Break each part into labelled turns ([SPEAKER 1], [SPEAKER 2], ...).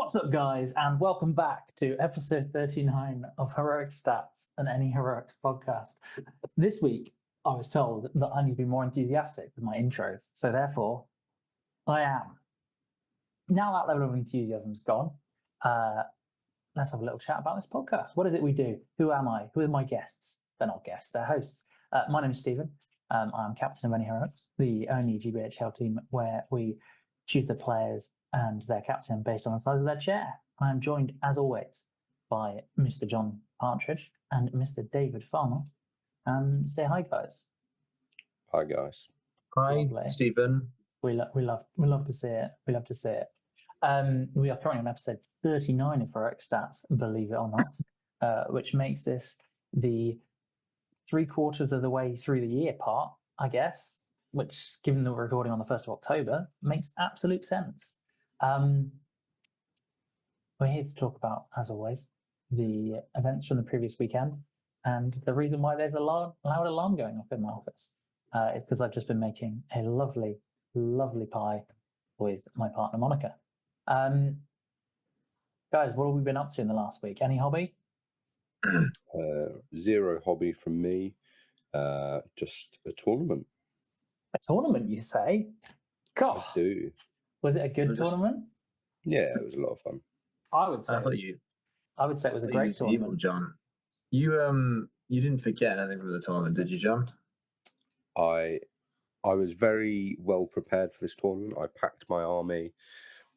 [SPEAKER 1] What's up, guys, and welcome back to episode 39 of Heroic Stats and Any Heroics podcast. This week, I was told that I need to be more enthusiastic with my intros, so therefore, I am. Now that level of enthusiasm's gone, let's have a little chat about this podcast. What is it we do? Who am I? Who are my guests? They're not guests, they're hosts. My name is Stephen. I'm captain of Any Heroics, the only GBHL team where we choose the players and their captain based on the size of their chair. I am joined, as always, by Mr. John Partridge and Mr. David Farmer. Say hi, guys.
[SPEAKER 2] Hi, guys.
[SPEAKER 3] Hi,
[SPEAKER 1] Lovely.
[SPEAKER 3] Stephen.
[SPEAKER 1] We love to see it. We love to see it. We are currently on episode 39 of Heroic Stats, believe it or not, which makes this the 3/4 of the way through the year part, I guess, which, given that we're recording on the 1st of October, makes absolute sense. We're here to talk about, as always, the events from the previous weekend, and the reason why there's a loud alarm going off in my office is because I've just been making a lovely, lovely pie with my partner, Monica. Guys, what have we been up to in the last week? Any hobby?
[SPEAKER 2] Zero hobby from me, just a tournament.
[SPEAKER 1] A tournament, you say? God,
[SPEAKER 2] I do.
[SPEAKER 1] was it a good tournament?
[SPEAKER 2] Yeah, it was a lot of fun.
[SPEAKER 1] I would say.
[SPEAKER 3] I
[SPEAKER 1] would say it was a great tournament.
[SPEAKER 3] Evil, John. You didn't forget anything from the tournament, did you, John?
[SPEAKER 2] I was very well prepared for this tournament. I packed my army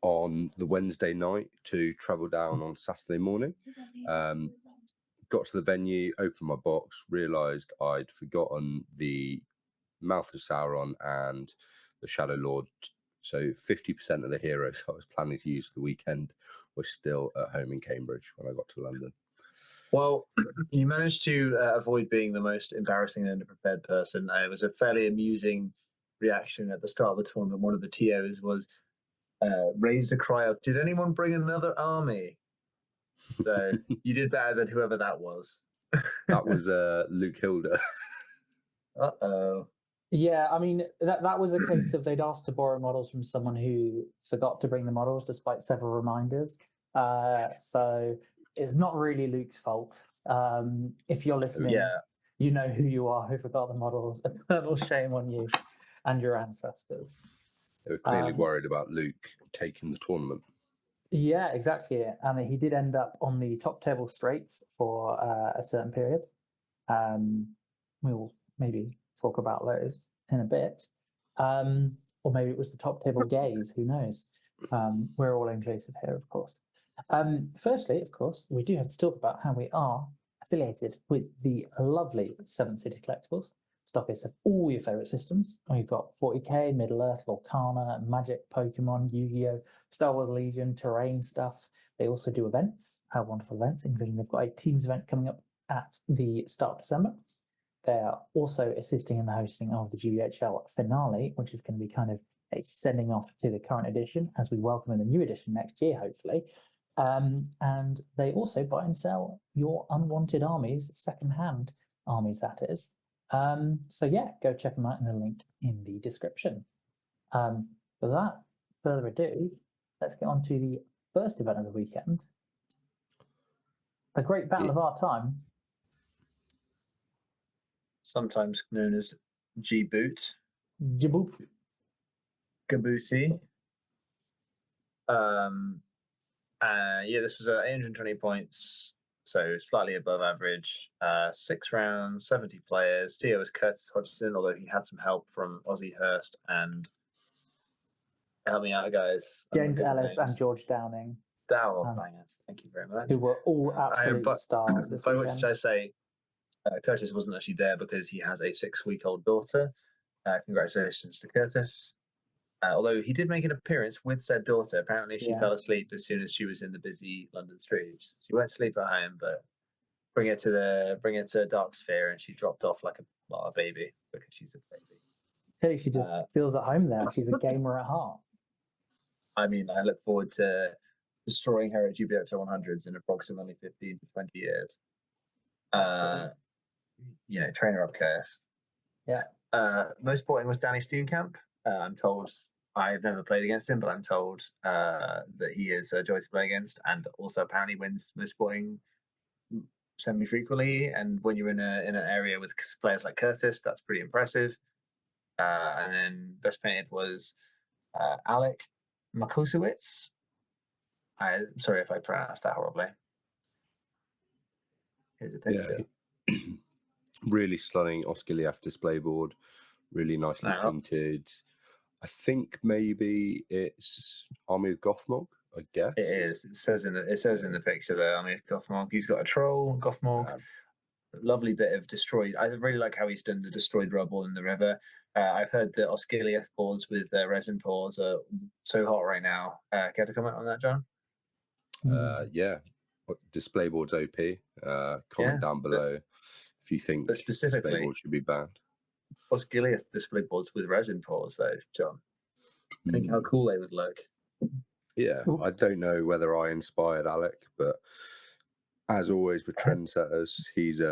[SPEAKER 2] on the Wednesday night to travel down on Saturday morning. Got to the venue, opened my box, realised I'd forgotten the Mouth of Sauron and the Shadow Lord. So 50% of the heroes I was planning to use for the weekend were still at home in Cambridge when I got to London.
[SPEAKER 3] Well, you managed to avoid being the most embarrassing and underprepared person. It was a fairly amusing reaction at the start of the tournament. One of the TOs was raised a cry of, "Did anyone bring another army?" So you did better than whoever that was.
[SPEAKER 2] That was Luke Hilder.
[SPEAKER 3] Uh-oh.
[SPEAKER 1] Yeah, I mean, that was a case of they'd asked to borrow models from someone who forgot to bring the models despite several reminders. So it's not really Luke's fault. If you're listening, you know who you are, who forgot the models. Eternal shame on you and your ancestors.
[SPEAKER 2] They were clearly worried about Luke taking the tournament.
[SPEAKER 1] Yeah, exactly. And he did end up on the top table straights for a certain period. We'll maybe talk about those in a bit. Or maybe it was the top table gaze, who knows? We're all inclusive here, of course. Firstly, of course, we do have to talk about how we are affiliated with the lovely 7 City Collectibles, stockists of all your favourite systems. We've got 40k, Middle-earth, Volcana, Magic, Pokemon, Yu-Gi-Oh!, Star Wars Legion, terrain stuff. They also do events, wonderful events, including they've got a Teams event coming up at the start of December. They are also assisting in the hosting of the GBHL finale, which is going to be kind of a sending off to the current edition as we welcome in the new edition next year, hopefully. And they also buy and sell your unwanted armies, second-hand armies, that is. So yeah, go check them out in the link in the description. Without further ado, let's get on to the first event of the weekend. A great battle of our time.
[SPEAKER 3] Sometimes known as GBOOT.
[SPEAKER 1] GBOOT.
[SPEAKER 3] GBOOT. This was 820 points, so slightly above average. 6 rounds, 70 players. TO was Curtis Hodgson, although he had some help from Ozzy Hurst and help me out, guys.
[SPEAKER 1] James Ellis and George Downing.
[SPEAKER 3] Bangers. Thank you very much.
[SPEAKER 1] Who were all absolute stars this weekend.
[SPEAKER 3] By which I say, Curtis wasn't actually there because he has a 6-week-old daughter. Congratulations to Curtis. Although he did make an appearance with said daughter. Apparently she fell asleep as soon as she was in the busy London streets. She went to sleep at home, but bring her to Dark Sphere, and she dropped off like a baby because she's a baby.
[SPEAKER 1] I tell you, she just feels at home there. She's a gamer at heart.
[SPEAKER 3] I mean, I look forward to destroying her at GBHL100s in approximately 15 to 20 years. Train her up, Curtis.
[SPEAKER 1] Yeah.
[SPEAKER 3] Most sporting was Danny Steenkamp. I'm told I've never played against him, but I'm told that he is a joy to play against, and also apparently wins most sporting semi-frequently. And when you're in an area with players like Curtis, that's pretty impressive. And then best painted was Alec Makosiewicz. I'm sorry if I pronounced that horribly. Here's a picture.
[SPEAKER 2] Yeah. Really stunning Osgiliath display board, really nicely painted. I think maybe it's Army of Gothmog, I guess.
[SPEAKER 3] It is. It says in the picture there, Army of Gothmog. He's got a troll, Gothmog. Lovely bit of destroyed. I really like how he's done the destroyed rubble in the river. I've heard the Osgiliath boards with resin pours are so hot right now. Care to comment on that, John?
[SPEAKER 2] Yeah, display boards OP. Comment down below if you think display boards should be banned.
[SPEAKER 3] Osgiliath display boards with resin pours, though, John. Think how cool they would look.
[SPEAKER 2] Yeah, I don't know whether I inspired Alec, but as always with trendsetters, he's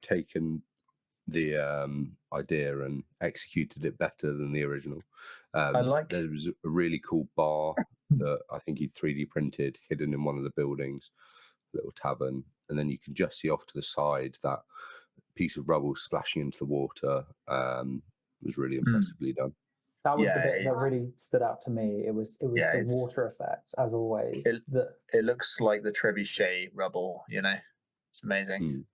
[SPEAKER 2] taken the idea and executed it better than the original. There was a really cool bar that I think he 3D printed hidden in one of the buildings, little tavern, and then you can just see off to the side that piece of rubble splashing into the water. Was really impressively done.
[SPEAKER 1] That was the bit that really stood out to me. It was the water effects, as always.
[SPEAKER 3] It looks like the trebuchet rubble, you know. It's amazing.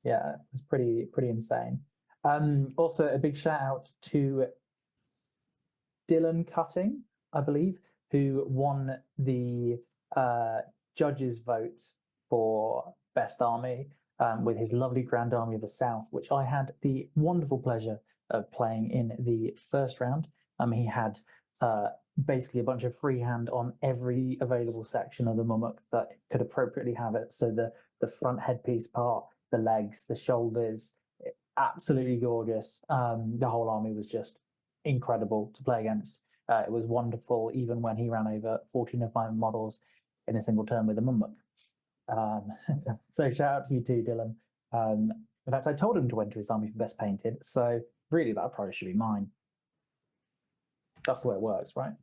[SPEAKER 1] Yeah, it was pretty insane. Also, a big shout out to Dylan Cutting, I believe, who won the judges' vote for Best Army with his lovely Grand Army of the South, which I had the wonderful pleasure of playing in the first round. He had basically a bunch of freehand on every available section of the mummock that could appropriately have it. So the front headpiece part, the legs, the shoulders, absolutely gorgeous. The whole army was just incredible to play against. It was wonderful, even when he ran over 14 of my models in a single turn with a mummock. So shout out to you too, Dylan. In fact, I told him to enter his army for best painted, so really that probably should be mine. That's the way it works, right?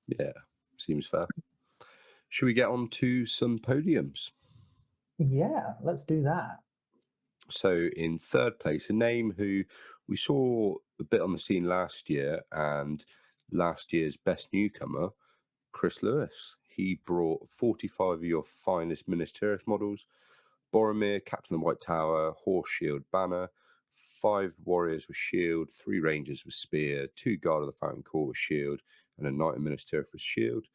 [SPEAKER 2] Yeah, seems fair. Should we get on to some podiums?
[SPEAKER 1] Yeah, let's do that.
[SPEAKER 2] So in third place, a name who we saw a bit on the scene last year, and last year's best newcomer, Chris Lewis. He brought 45 of your finest Minas Tirith models: Boromir, Captain of the White Tower, Horse, Shield, Banner, 5 warriors with shield, 3 rangers with spear, 2 guard of the Fountain Court with shield, and a knight of Minas Tirith with shield.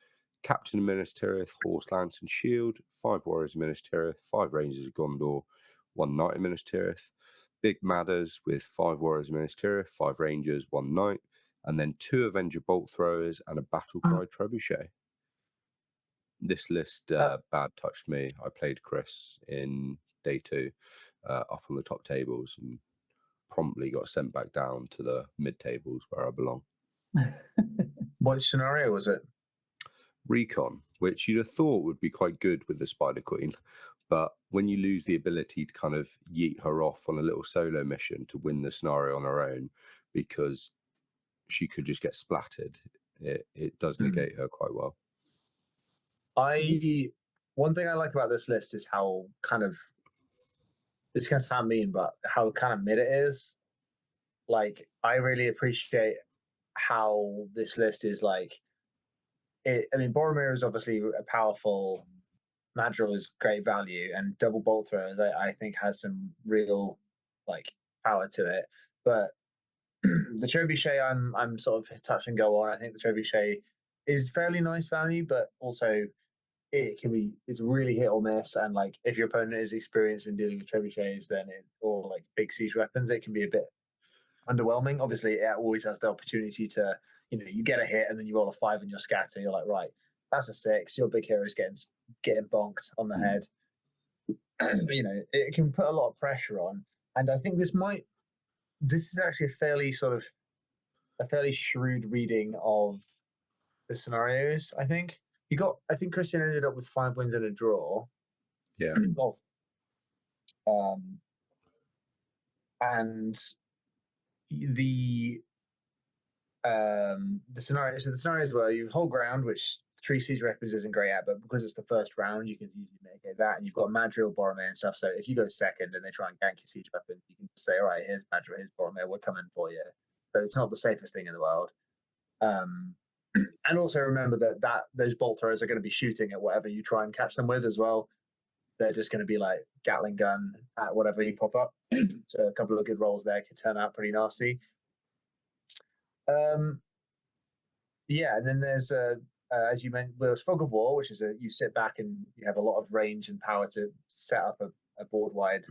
[SPEAKER 2] Captain of Minas Tirith, Horse, Lance, and shield, 5 warriors of Minas Tirith, 5 rangers of Gondor, 1 knight of Minas Tirith. Big Madders with 5 warriors of Minas Tirith, 5 rangers, 1 knight, and then 2 Avenger bolt throwers and a battle cry trebuchet. This list bad touched me. I played Chris in day 2 off on the top tables and promptly got sent back down to the mid tables where I belong.
[SPEAKER 3] What scenario was it?
[SPEAKER 2] Recon, which you'd have thought would be quite good with the Spider Queen, but when you lose the ability to kind of yeet her off on a little solo mission to win the scenario on her own because she could just get splattered, it does negate her quite well.
[SPEAKER 3] One thing I like about this list is how kind of, it's going to sound mean, but how kind of mid it is. Like, I really appreciate how this list is like, I mean, Boromir is obviously a powerful, Madrill is great value, and double bolt throwers I think has some real like power to it. But the trebuchet I'm sort of touch and go on. I think the trebuchet is fairly nice value, but also it's really hit or miss. And like if your opponent is experienced in dealing with trebuchets, then or like big siege weapons, it can be a bit underwhelming. Obviously, it always has the opportunity to, you get a hit and then you roll a 5 and you're scatter. You're like, right, that's a 6. Your big hero is getting bonked on the head. It can put a lot of pressure on. And I think this is actually a fairly shrewd reading of the scenarios. I think Christian ended up with 5 wins and a draw.
[SPEAKER 2] Yeah.
[SPEAKER 3] And the scenarios where you hold ground, which Tree Siege Weapons isn't great at, but because it's the first round, you can usually mitigate that. And you've got Madriel, Boromir, and stuff. So if you go second and they try and gank your siege weapon, you can just say, all right, here's Madriel, here's Boromir, we're coming for you. So it's not the safest thing in the world. And also remember that those bolt throwers are going to be shooting at whatever you try and catch them with as well. They're just going to be like Gatling gun at whatever you pop up. So a couple of good rolls there could turn out pretty nasty. Yeah, and then there's as you mentioned, there's Fog of War, which is you sit back and you have a lot of range and power to set up a board wide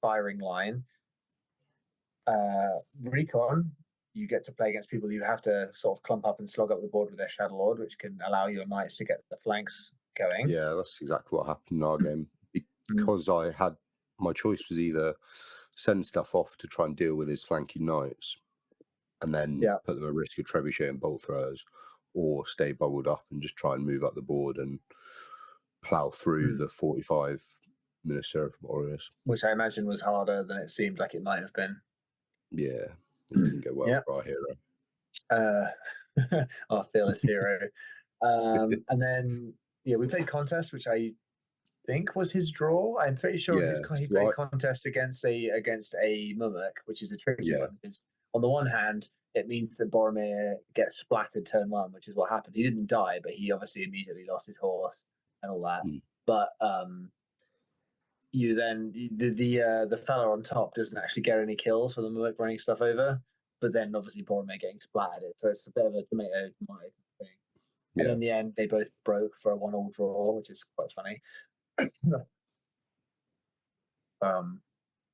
[SPEAKER 3] firing line. Recon, you get to play against people who have to sort of clump up and slog up the board with their Shadow Lord, which can allow your knights to get the flanks going.
[SPEAKER 2] Yeah, that's exactly what happened in our game. Because I had my choice was either send stuff off to try and deal with his flanking knights and then put them at risk of trebuchet and bolt throwers, or stay bubbled up and just try and move up the board and plow through the 45 Minister Warriors.
[SPEAKER 3] Which I imagine was harder than it seemed like it might have been.
[SPEAKER 2] Yeah, it didn't go well for our hero.
[SPEAKER 3] Our fearless hero. And then, we played contest, which I think was his draw. I'm pretty sure he played contest against a Mumuk, which is a tricky one. Because on the one hand, it means that Boromir gets splattered turn one, which is what happened. He didn't die, but he obviously immediately lost his horse and all that. But you then the fella on top doesn't actually get any kills for the Mumuk running stuff over, but then obviously Boromir getting splattered it, so it's a bit of a tomato thing. And in the end, they both broke for a 1-1 draw, which is quite funny.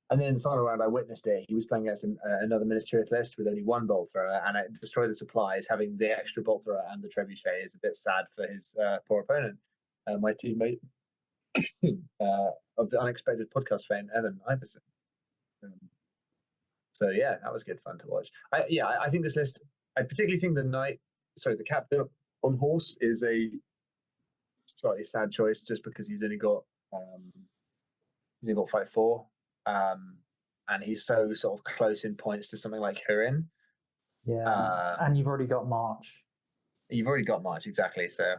[SPEAKER 3] And then in the final round, I witnessed it. He was playing against another Ministerial list with only one bolt thrower, and it destroyed the supplies. Having the extra bolt thrower and the trebuchet is a bit sad for his poor opponent. My teammate of the unexpected podcast fame, Evan Iverson. So yeah, that was good fun to watch. I think this list. I particularly think the captain on horse is a slightly sad choice, just because he's only got fight 4, and he's so sort of close in points to something like Hurin.
[SPEAKER 1] Yeah, and you've already got March.
[SPEAKER 3] You've already got March, exactly. So,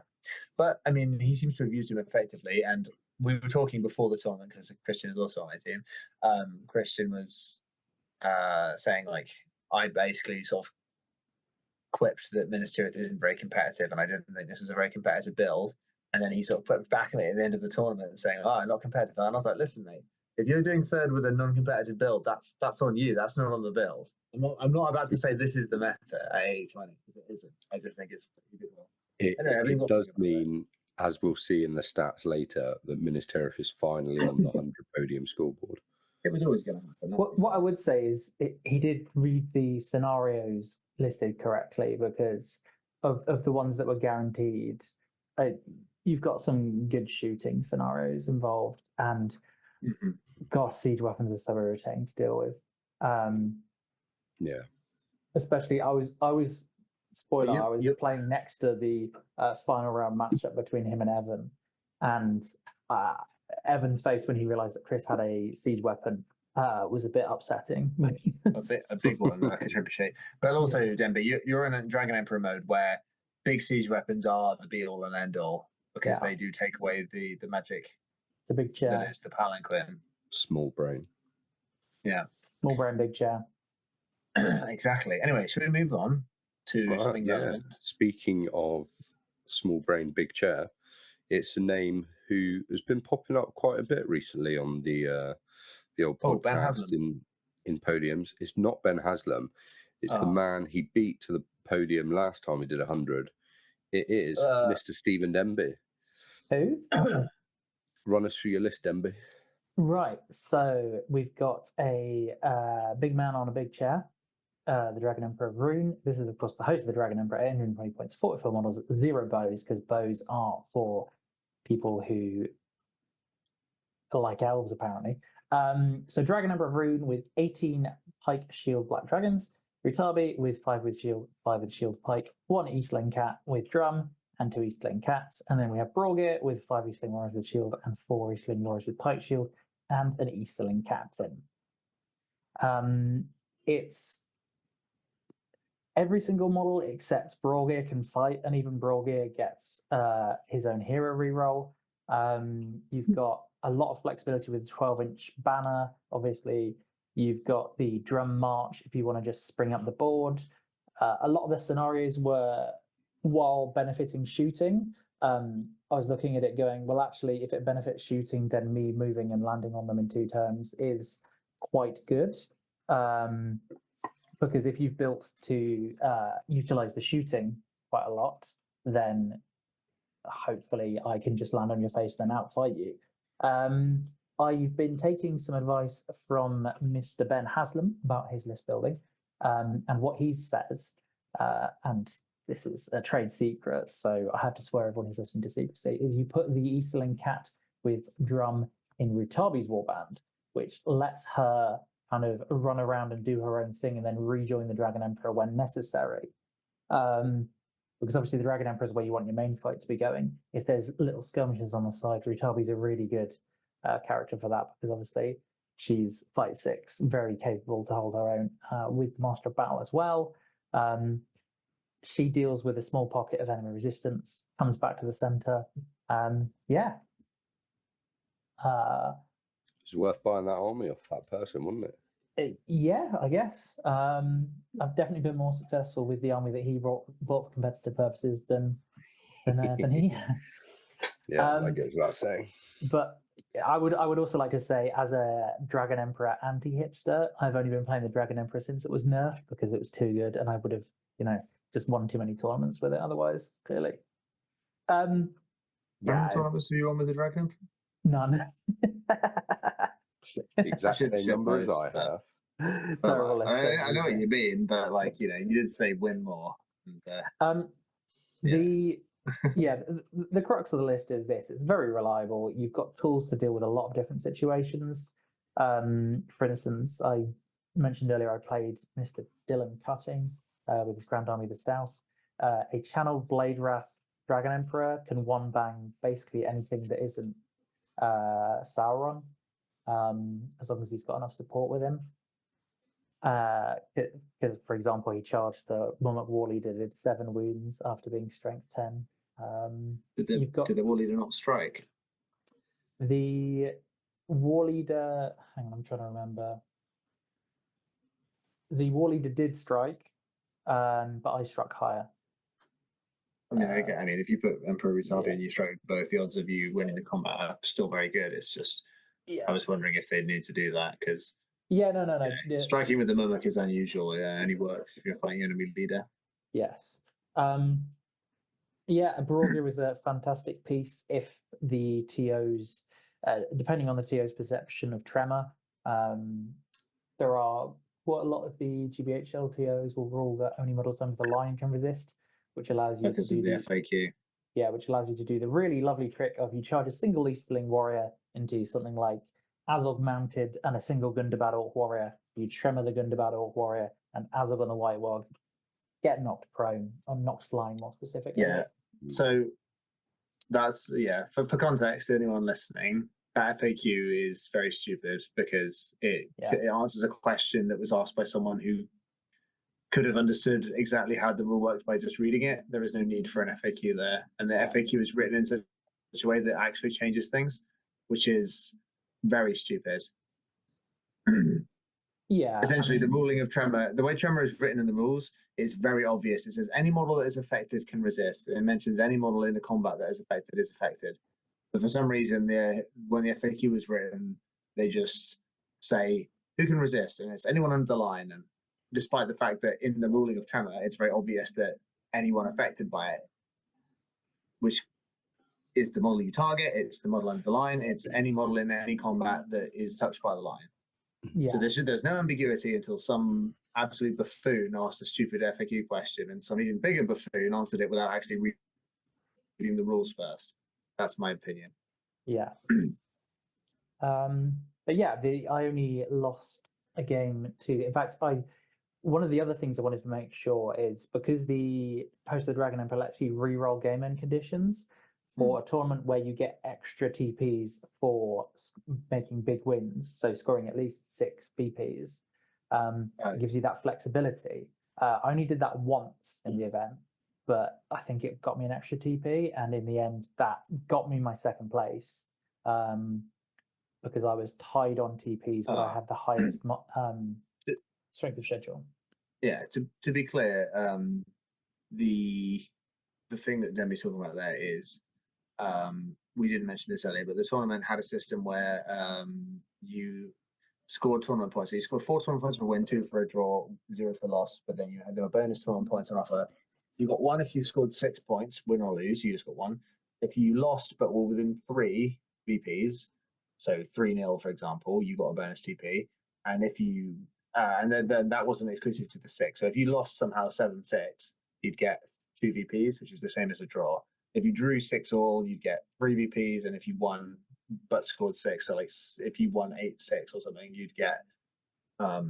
[SPEAKER 3] but I mean, he seems to have used him effectively. And we were talking before the tournament, because Christian is also on my team. Christian was saying, like, I basically sort of quipped that Ministerial isn't very competitive, and I didn't think this was a very competitive build. And then he sort of put back at me at the end of the tournament and saying, "Oh, I'm not competitive." And I was like, "Listen, mate, if you're doing third with a non-competitive build, that's on you. That's not on the build. I'm not about to say this is the meta at 80/20, because it isn't. I just think it's pretty good.
[SPEAKER 2] It does mean, as we'll see in the stats later, that Ministerial is finally on the 100 podium scoreboard.
[SPEAKER 3] It was always going to happen.
[SPEAKER 1] What I would say is he did read the scenarios listed correctly, because of the ones that were guaranteed, you've got some good shooting scenarios involved, and gosh, siege weapons are so irritating to deal with. Especially I was spoiler. I was playing next to the final round matchup between him and Evan, and Evan's face when he realized that Chris had a siege weapon was a bit upsetting.
[SPEAKER 3] a big one, I can appreciate. But also, Denver, you're in a Dragon Emperor mode where big siege weapons are the be all and end all, because they do take away the magic.
[SPEAKER 1] The big chair.
[SPEAKER 3] That is the palanquin.
[SPEAKER 2] Small brain.
[SPEAKER 3] Yeah.
[SPEAKER 1] Small brain, big chair.
[SPEAKER 3] Exactly. Anyway, should we move on to something relevant?
[SPEAKER 2] Speaking of small brain, big chair, it's a name who has been popping up quite a bit recently on the old podcast in podiums. It's not Ben Haslam. It's the man he beat to the podium last time he did 100. It is Mr. Stephen Denby.
[SPEAKER 1] Who?
[SPEAKER 2] Run us through your list, Denby.
[SPEAKER 1] Right. So we've got a big man on a big chair, the Dragon Emperor of Rune. This is, of course, the host of the Dragon Emperor, 820 points, 44 models, 0 bows, because bows are for people who like elves, apparently. So Dragon Emperor of Rune with 18 pike shield black dragons, Rutabi with 5 with shield pike, 1 Eastling cat with drum, and 2 Eastling cats. And then we have Brawlgear with 5 Eastling warriors with shield and 4 Eastling warriors with pike shield, and an Eastling captain. It's every single model except Borgia can fight, and even Borgia gets his own hero reroll. You've got a lot of flexibility with the 12-inch banner. Obviously, you've got the drum march if you want to just spring up the board. A lot of the scenarios were, while benefiting shooting, I was looking at it going, well, actually, if it benefits shooting, then me moving and landing on them in 2 turns is quite good. Because if you've built to utilize the shooting quite a lot, then hopefully I can just land on your face, then outfight you. I've been taking some advice from Mr. Ben Haslam about his list building, and what he says, and this is a trade secret, so I have to swear everyone who's listening to secrecy, is you put the Easterling Cat with drum in Rutabi's warband, which lets her kind of run around and do her own thing and then rejoin the Dragon Emperor when necessary. Because obviously the Dragon Emperor is where you want your main fight to be going. If there's little skirmishes on the side, Rutabi's a really good character for that, because obviously she's fight 6, very capable to hold her own with Master of Battle as well. She deals with a small pocket of enemy resistance, comes back to the center. Yeah.
[SPEAKER 2] It's worth buying that army off that person, wouldn't it?
[SPEAKER 1] Yeah, I guess. I've definitely been more successful with the army that he bought for competitive purposes than he has.
[SPEAKER 2] Yeah, that goes without saying.
[SPEAKER 1] But I would also like to say, as a Dragon Emperor anti-hipster, I've only been playing the Dragon Emperor since it was nerfed, because it was too good, and I would have, just won too many tournaments with it otherwise, clearly.
[SPEAKER 3] How many tournaments have you won with the Dragon Emperor?
[SPEAKER 1] None.
[SPEAKER 2] Exact same number as I have.
[SPEAKER 1] Terrible.
[SPEAKER 3] I know what you mean, but you did say win more. And,
[SPEAKER 1] the crux of the list is this: it's very reliable. You've got tools to deal with a lot of different situations. For instance, I mentioned earlier I played Mr. Dylan Cutting with his Grand Army of the South. A channeled Blade Wrath Dragon Emperor can one bang basically anything that isn't Sauron, as long as he's got enough support with him. Because, for example, he charged the Mummock War Leader, did 7 wounds after being strength 10.
[SPEAKER 3] did the War Leader not strike?
[SPEAKER 1] The War Leader, hang on, I'm trying to remember. The War Leader did strike, but I struck higher.
[SPEAKER 3] I mean, if you put Emperor Rutabi and you strike both, the odds of you winning the combat are still very good. It's just, I was wondering if they need to do that, because
[SPEAKER 1] no.
[SPEAKER 3] Striking with the Mummock is unusual. It only works if you're fighting enemy leader.
[SPEAKER 1] Yes. Borgia is a fantastic piece if the TOs, depending on the TO's perception of tremor, there are quite a lot of the GBHL TOs will rule that only models under the line can resist, which allows you to do
[SPEAKER 3] the FAQ.
[SPEAKER 1] Yeah, which allows you to do the really lovely trick of you charge a single Easterling warrior into something like Azog mounted and a single Gundabad Orc warrior. You tremor the Gundabad Orc warrior, and Azog on the White Wog get knocked prone, or knocked flying more specifically.
[SPEAKER 3] Yeah, so that's, for context, anyone listening, that FAQ is very stupid, because it answers a question that was asked by someone who could have understood exactly how the rule worked by just reading it. There is no need for an FAQ there. And the FAQ is written in such a way that actually changes things, which is very stupid. Essentially, the ruling of tremor, the way tremor is written in the rules is very obvious. It says any model that is affected can resist. And it mentions any model in the combat that is affected. But for some reason, when the FAQ was written, they just say who can resist, and it's anyone under the line. And despite the fact that in the ruling of tremor, it's very obvious that anyone affected by it, which is the model you target, it's the model under the line, it's any model in any combat that is touched by the line. So there's no ambiguity until some absolute buffoon asked a stupid FAQ question, and some even bigger buffoon answered it without actually reading the rules first. That's my opinion.
[SPEAKER 1] But I only lost a game to. In fact, one of the other things I wanted to make sure is, because the Post of the Dragon Emperor lets you reroll game end conditions for a tournament where you get extra TPs for making big wins, so scoring at least 6 PPs, gives you that flexibility. I only did that once in the event, but I think it got me an extra TP, and in the end, that got me my second place because I was tied on TPs, but I had the highest strength of schedule.
[SPEAKER 3] Yeah, to be clear, the thing that Demi's talking about there is, we didn't mention this earlier, but the tournament had a system where you scored tournament points. So you scored 4 tournament points for a win, 2 for a draw, 0 for loss, but then there were bonus tournament points on offer. You got 1 if you scored 6 points, win or lose, you just got 1. If you lost but were within 3 VPs, so 3-0, for example, you got a bonus TP. And if you and then that wasn't exclusive to the 6. So if you lost somehow 7-6, you'd get 2 VPs, which is the same as a draw. If you drew 6 all, you'd get 3 VPs, and if you won but scored 6, so like if you won 8-6 or something, you'd get 5.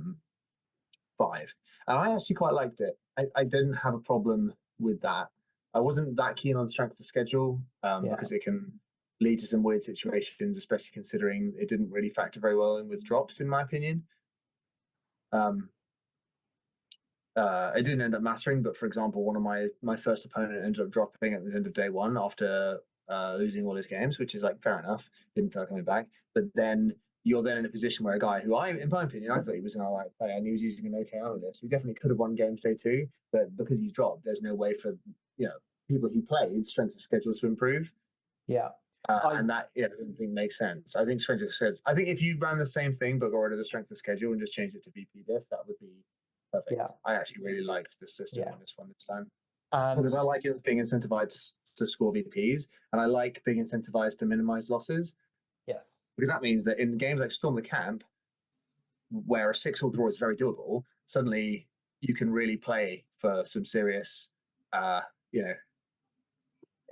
[SPEAKER 3] And I actually quite liked it. I didn't have a problem with that. I wasn't that keen on strength of schedule because it can lead to some weird situations, especially considering it didn't really factor very well in with drops, in my opinion. It didn't end up mattering, but for example, one of my first opponent ended up dropping at the end of day 1 after losing all his games, which is like fair enough. Didn't feel like coming back, but then you're then in a position where a guy who in my opinion, I thought he was an alright player and he was using an okay analyst. We definitely could have won games day 2, but because he's dropped, there's no way for people he played strength of schedule to improve.
[SPEAKER 1] Yeah.
[SPEAKER 3] And that I don't think makes sense. I think strength of schedule. I think if you ran the same thing but got rid of the strength of schedule and just changed it to VP diff, that would be perfect.
[SPEAKER 1] Yeah.
[SPEAKER 3] I actually really liked the system on this one this time
[SPEAKER 1] because
[SPEAKER 3] I like it being incentivized to score VPs, and I like being incentivized to minimize losses.
[SPEAKER 1] Yes.
[SPEAKER 3] Because that means that in games like Storm the Camp, where a 6-all draw is very doable, suddenly you can really play for some serious,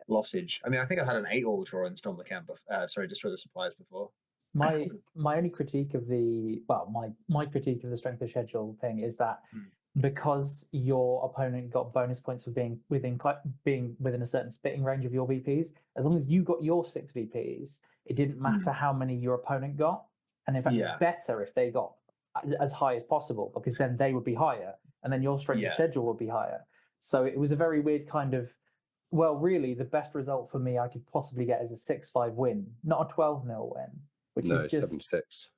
[SPEAKER 3] lossage. I mean, I think I've had an 8-all draw in Storm the Camp. Destroy the Supplies before.
[SPEAKER 1] My only critique of my critique of the strength of schedule thing is that because your opponent got bonus points for being within a certain spitting range of your VPs, as long as you got your 6 VPs, it didn't matter how many your opponent got. And in fact, it's better if they got as high as possible, because then they would be higher, and then your strength of schedule would be higher. So it was a very weird kind of. Well, really, the best result for me I could possibly get is a 6-5 win, not a 12-0 win, which is just
[SPEAKER 2] 7-6.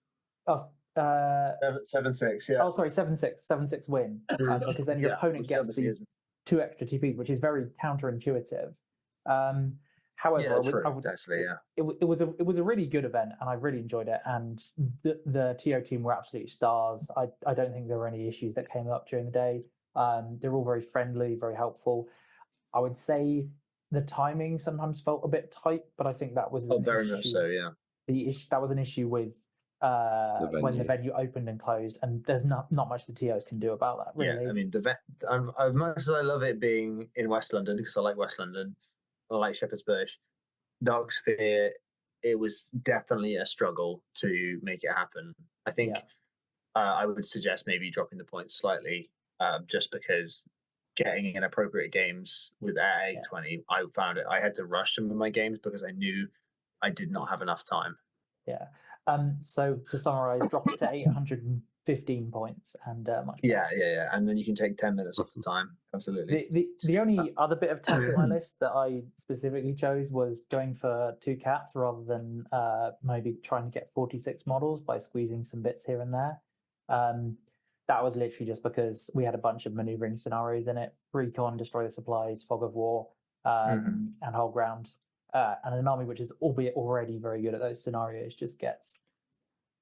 [SPEAKER 1] Oh,
[SPEAKER 3] 7-6, yeah.
[SPEAKER 1] Oh, sorry, 7-6 win, because then your opponent gets the 2 extra TPs, which is very counterintuitive. However, it was a really good event, and I really enjoyed it. And the TO team were absolute stars. I don't think there were any issues that came up during the day. They're all very friendly, very helpful. I would say the timing sometimes felt a bit tight, but I think that was
[SPEAKER 3] very much so. Yeah,
[SPEAKER 1] that was an issue with when the venue opened and closed, and there's not much the TOs can do about that, really.
[SPEAKER 3] Yeah, I mean, as much as I love it being in West London, because I like West London, I like Shepherd's Bush, Dark Sphere, it was definitely a struggle to make it happen. I think I would suggest maybe dropping the points slightly, just because getting in appropriate games with at 820, I found it. I had to rush some of my games because I knew I did not have enough time.
[SPEAKER 1] Yeah. So to summarize, drop it to 815 points and much.
[SPEAKER 3] Yeah. And then you can take 10 minutes off the time. Absolutely.
[SPEAKER 1] The only other bit of tech on my list that I specifically chose was going for 2 cats rather than maybe trying to get 46 models by squeezing some bits here and there. That was literally just because we had a bunch of maneuvering scenarios in it: Recon, Destroy the Supplies, Fog of War, and Whole Ground. And an army which is, albeit already very good at those scenarios, just gets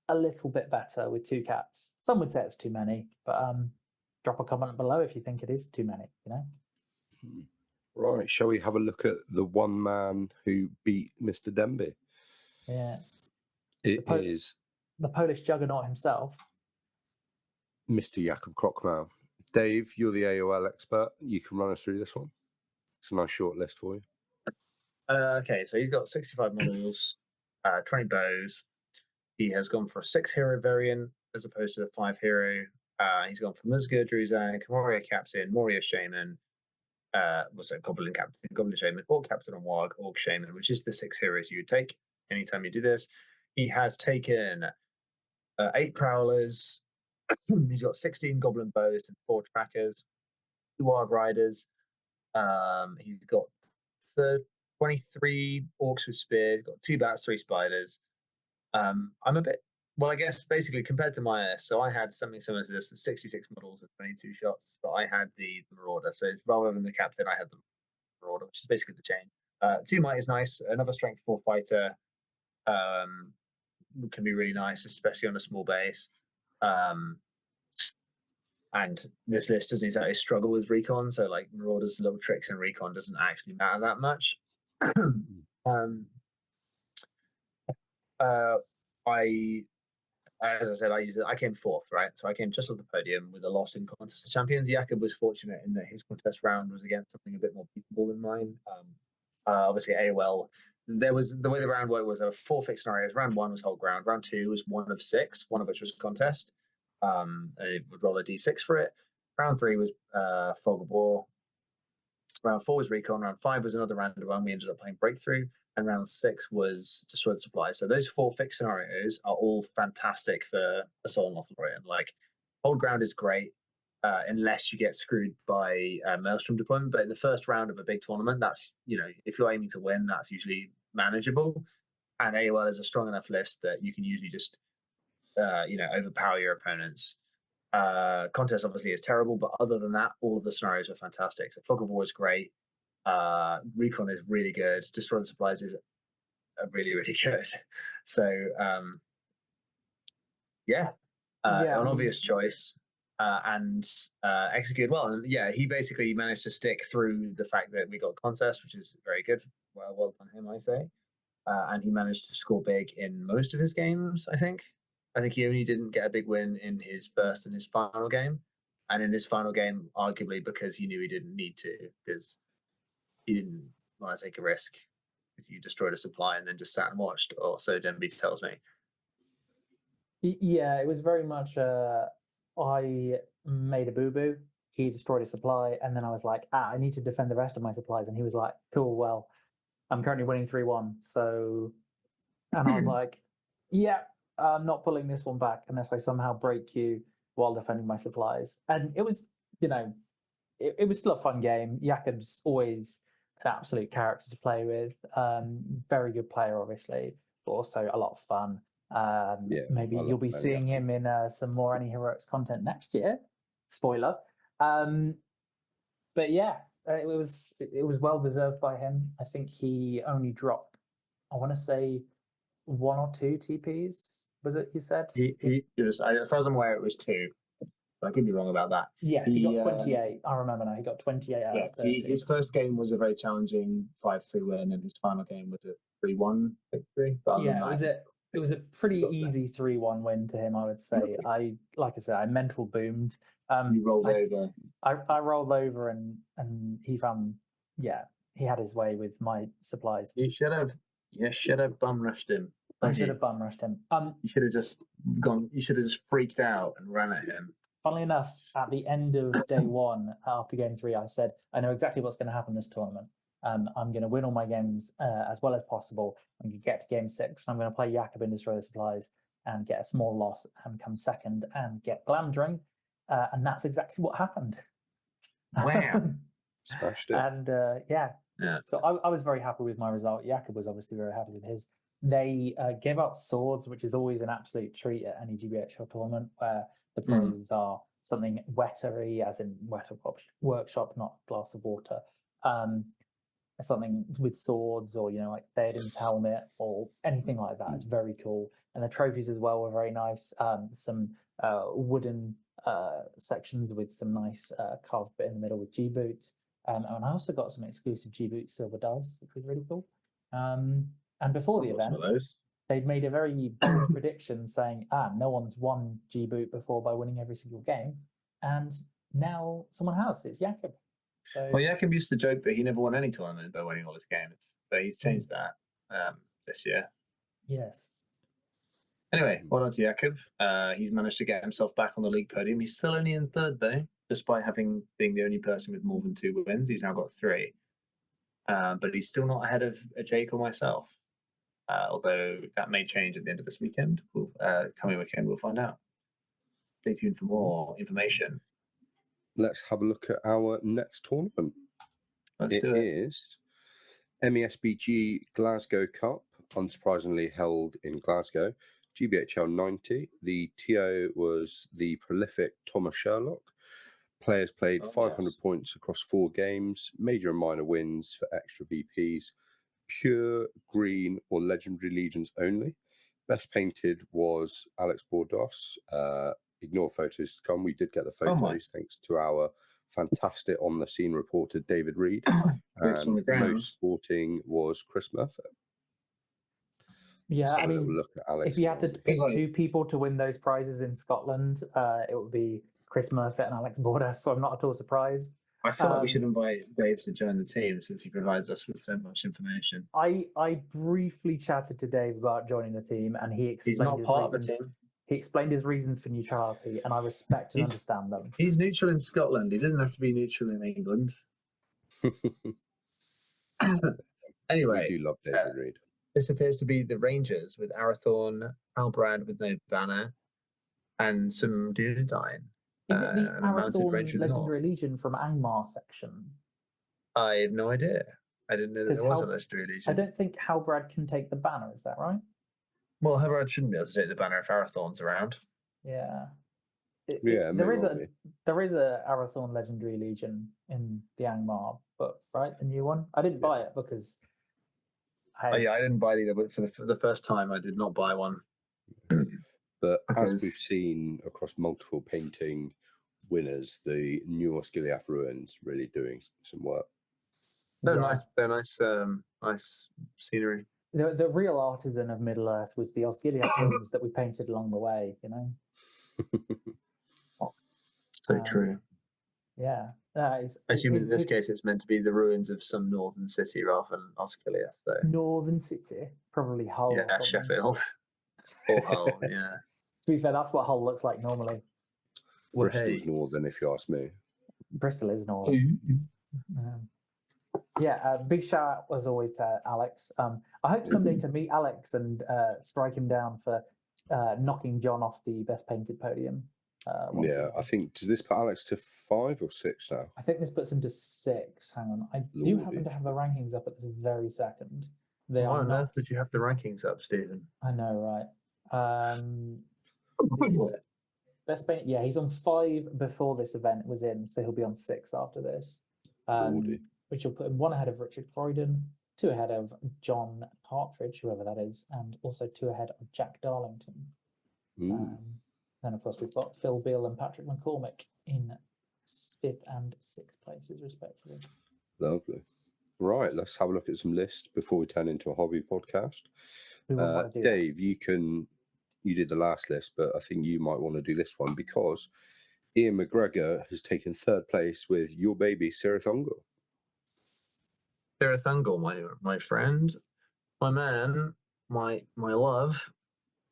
[SPEAKER 1] a little bit better with 2 cats. Some would say it's too many, but drop a comment below if you think it is too many,
[SPEAKER 2] Right, shall we have a look at the one man who beat Mr. Demby?
[SPEAKER 1] Yeah.
[SPEAKER 2] It is
[SPEAKER 1] the Polish juggernaut himself,
[SPEAKER 2] Mr. Jakub Krokmau. Dave, you're the AOL expert. You can run us through this one. It's a nice short list for you.
[SPEAKER 3] Okay, so he's got 65 models, 20 bows. He has gone for a 6-hero variant as opposed to the 5-hero. He's gone for Musga, Druzan, Moria Captain, Moria Shaman, Goblin Captain, Goblin Shaman, Orc Captain on Warg, Orc Shaman, which is the 6 heroes you would take anytime you do this. He has taken 8 Prowlers. He's got 16 Goblin Bows and 4 Trackers. wild riders. He's got 23 orcs with spears, got 2 bats, 3 spiders. I'm a bit, well, I guess basically compared to my so I had something similar to this, 66 models and 22 shots, but I had the Marauder. So rather than the captain, I had the Marauder, which is basically the chain. 2 might is nice. Another strength 4 fighter can be really nice, especially on a small base. And this list doesn't exactly struggle with recon, so like Marauder's little tricks and recon doesn't actually matter that much. I, as I said, I came 4th, right? So I came just off the podium with a loss in Contest of Champions. Jakob was fortunate in that his contest round was against something a bit more beatable than mine. Obviously, AOL, there was the way the round worked was there were 4 fixed scenarios. Round 1 was whole ground. Round 2 was 1 of 6, one of which was contest. It would roll a d6 for it. Round 3 was Fog of War. Round 4 was Recon. Round 5 was another random one. We ended up playing Breakthrough. And round 6 was Destroy the Supply. So those 4 fixed scenarios are all fantastic for Assault and Lothlorien. Like, hold ground is great unless you get screwed by Maelstrom deployment. But in the first round of a big tournament, that's, if you're aiming to win, that's usually manageable. And AOL is a strong enough list that you can usually just, overpower your opponents. Contest obviously is terrible, but other than that, all of the scenarios are fantastic. So Fog of War is great. Recon is really good. Destroy the Supplies is really, really good. So an obvious choice and executed well. And yeah, he basically managed to stick through the fact that we got contest, which is very good. Well done him, I say. And he managed to score big in most of his games, I think. I think he only didn't get a big win in his first and his final game. And in his final game, arguably because he knew he didn't need to, because he didn't want to take a risk, because he destroyed a supply and then just sat and watched, or so Denby tells me.
[SPEAKER 1] Yeah, it was very much I made a boo-boo, he destroyed a supply, and then I was like, I need to defend the rest of my supplies. And he was like, cool, well, I'm currently winning 3-1. So, and I was like, yeah, I'm not pulling this one back unless I somehow break you while defending my supplies. And it was, it was still a fun game. Jakob's always an absolute character to play with. Very good player, obviously, but also a lot of fun. Maybe you'll be seeing him in some more Any Heroics content next year. Spoiler. But yeah, it was well deserved by him. I think he only dropped, I want to say, 1 or 2 TPs. Was it, you said?
[SPEAKER 3] He was, as far as I'm aware, it was 2. I could be wrong about that.
[SPEAKER 1] Yes, he got 28. I remember now. He got 28 out of 30.
[SPEAKER 3] His first game was a very challenging 5-3 win, and his final game was a 3-1 victory. But
[SPEAKER 1] yeah, it was a pretty easy 3-1 win to him, I would say. Like I said, I mental boomed.
[SPEAKER 3] You rolled over.
[SPEAKER 1] I rolled over and he found, he had his way with my supplies.
[SPEAKER 3] You should have bum rushed him.
[SPEAKER 1] I should have bum rushed him.
[SPEAKER 3] You should have just gone. You should have just freaked out and ran at him.
[SPEAKER 1] Funnily enough, at the end of day 1, after game 3, I said, I know exactly what's going to happen this tournament. I'm going to win all my games as well as possible. I'm going to get to game 6. I'm going to play Jakob and Destroy the Supplies and get a small loss and come second and get Glamdring. And that's exactly what happened.
[SPEAKER 3] Wow.
[SPEAKER 2] Smashed it.
[SPEAKER 1] And so I was very happy with my result. Jakob was obviously very happy with his. They gave out swords, which is always an absolute treat at any GBHL tournament, where the prizes are something wettery, as in Wetter Workshop, not glass of water. Something with swords, or like Theoden's helmet, or anything like that. It's very cool. And the trophies as well were very nice. Some wooden sections with some nice carved bit in the middle with GBOOT. And I also got some exclusive GBOOT silver dice, which was really cool. And before the event, they'd made a very bold prediction saying, no one's won GBOOT before by winning every single game. And now someone has. It's Jakob. So,
[SPEAKER 3] well, Jakob used to joke that he never won any tournament by winning all his games, but he's changed that this year.
[SPEAKER 1] Yes.
[SPEAKER 3] Anyway, well done to Jakob. He's managed to get himself back on the league podium. He's still only in 3rd, though, despite being the only person with more than 2 wins. He's now got 3. But he's still not ahead of Jake or myself. Although that may change at the end of this weekend. Coming weekend, we'll find out. Stay tuned for more information.
[SPEAKER 2] let's have a look at our next tournament.
[SPEAKER 3] Let's
[SPEAKER 2] It
[SPEAKER 3] do it.
[SPEAKER 2] is MESBG Glasgow Cup, unsurprisingly held in Glasgow. GBHL100. The TO was the prolific Thomas Sherlock. Players played 500 points across 4 games, major and minor wins for extra VPs, pure, green, or legendary legions only. Best painted was Alex Bordos. Ignore photos to come. We did get the photos thanks to our fantastic on the scene reporter David Reed. And most sporting was Chris Murphy.
[SPEAKER 1] Yeah, I mean,
[SPEAKER 2] look at Alex
[SPEAKER 1] if you had to pick 2 people to win those prizes in Scotland, it would be Chris Murphy and Alex Bordas, so I'm not at all surprised.
[SPEAKER 3] I feel like we should invite Dave to join the team since he provides us with so much information.
[SPEAKER 1] I briefly chatted to Dave about joining the team, and he explained
[SPEAKER 3] He's not part of the team.
[SPEAKER 1] He explained his reasons for neutrality, and I respect and understand them.
[SPEAKER 3] He's neutral in Scotland. He doesn't have to be neutral in England. Anyway,
[SPEAKER 2] we do love David Reed.
[SPEAKER 3] This appears to be the Rangers with Arathorn, Halbrand with no banner, and some Dunedain.
[SPEAKER 1] Is it the Arathorn Legendary Legion from Angmar section?
[SPEAKER 3] I have no idea. I didn't know that there was a Legendary Legion.
[SPEAKER 1] I don't think Halbrand can take the banner, is that right?
[SPEAKER 3] Well, Halbrand shouldn't be able to take the banner if Arathorn's around.
[SPEAKER 1] Yeah.
[SPEAKER 3] There is
[SPEAKER 1] a Arathorn Legendary Legion in the Angmar book, right? The new one. I didn't buy it because
[SPEAKER 3] I didn't buy it either, but for the first time I did not buy one.
[SPEAKER 2] But as we've seen across multiple painting winners, the new Osgiliath ruins really doing some work.
[SPEAKER 3] They're nice. They're nice. Nice scenery.
[SPEAKER 1] The real artisan of Middle Earth was the Osgiliath ruins that we painted along the way. You know.
[SPEAKER 3] So true.
[SPEAKER 1] Yeah.
[SPEAKER 3] I assume in this case it's meant to be the ruins of some northern city rather than Osgiliath. So.
[SPEAKER 1] Northern city, probably Hull.
[SPEAKER 3] Yeah, Sheffield. Or Hull. Yeah.
[SPEAKER 1] To be fair, that's what Hull looks like normally.
[SPEAKER 2] Bristol's northern, if you ask me.
[SPEAKER 1] Bristol is northern. Big shout out as always to Alex. I hope someday to meet Alex and strike him down for knocking John off the best painted podium.
[SPEAKER 2] I think, does this put Alex to 5 or 6 now?
[SPEAKER 1] I think this puts him to 6. Hang on, I do happen to have the rankings up at this very second.
[SPEAKER 3] Why on earth would you have the rankings up, Stephen?
[SPEAKER 1] I know, right? Best paint, yeah, he's on 5 before this event was in, so he'll be on 6 after this. Which will put him 1 ahead of Richard Croydon, 2 ahead of John Partridge, whoever that is, and also 2 ahead of Jack Darlington. Then, of course, we've got Phil Beale and Patrick McCormick in 5th and 6th places, respectively.
[SPEAKER 2] Lovely. Right, let's have a look at some lists before we turn into a hobby podcast. Dave, you did the last list, but I think you might want to do this one because Ian McGregor has taken 3rd place with your baby, Sarah Thungle.
[SPEAKER 3] Sarah Thungle, my friend, my man, my love.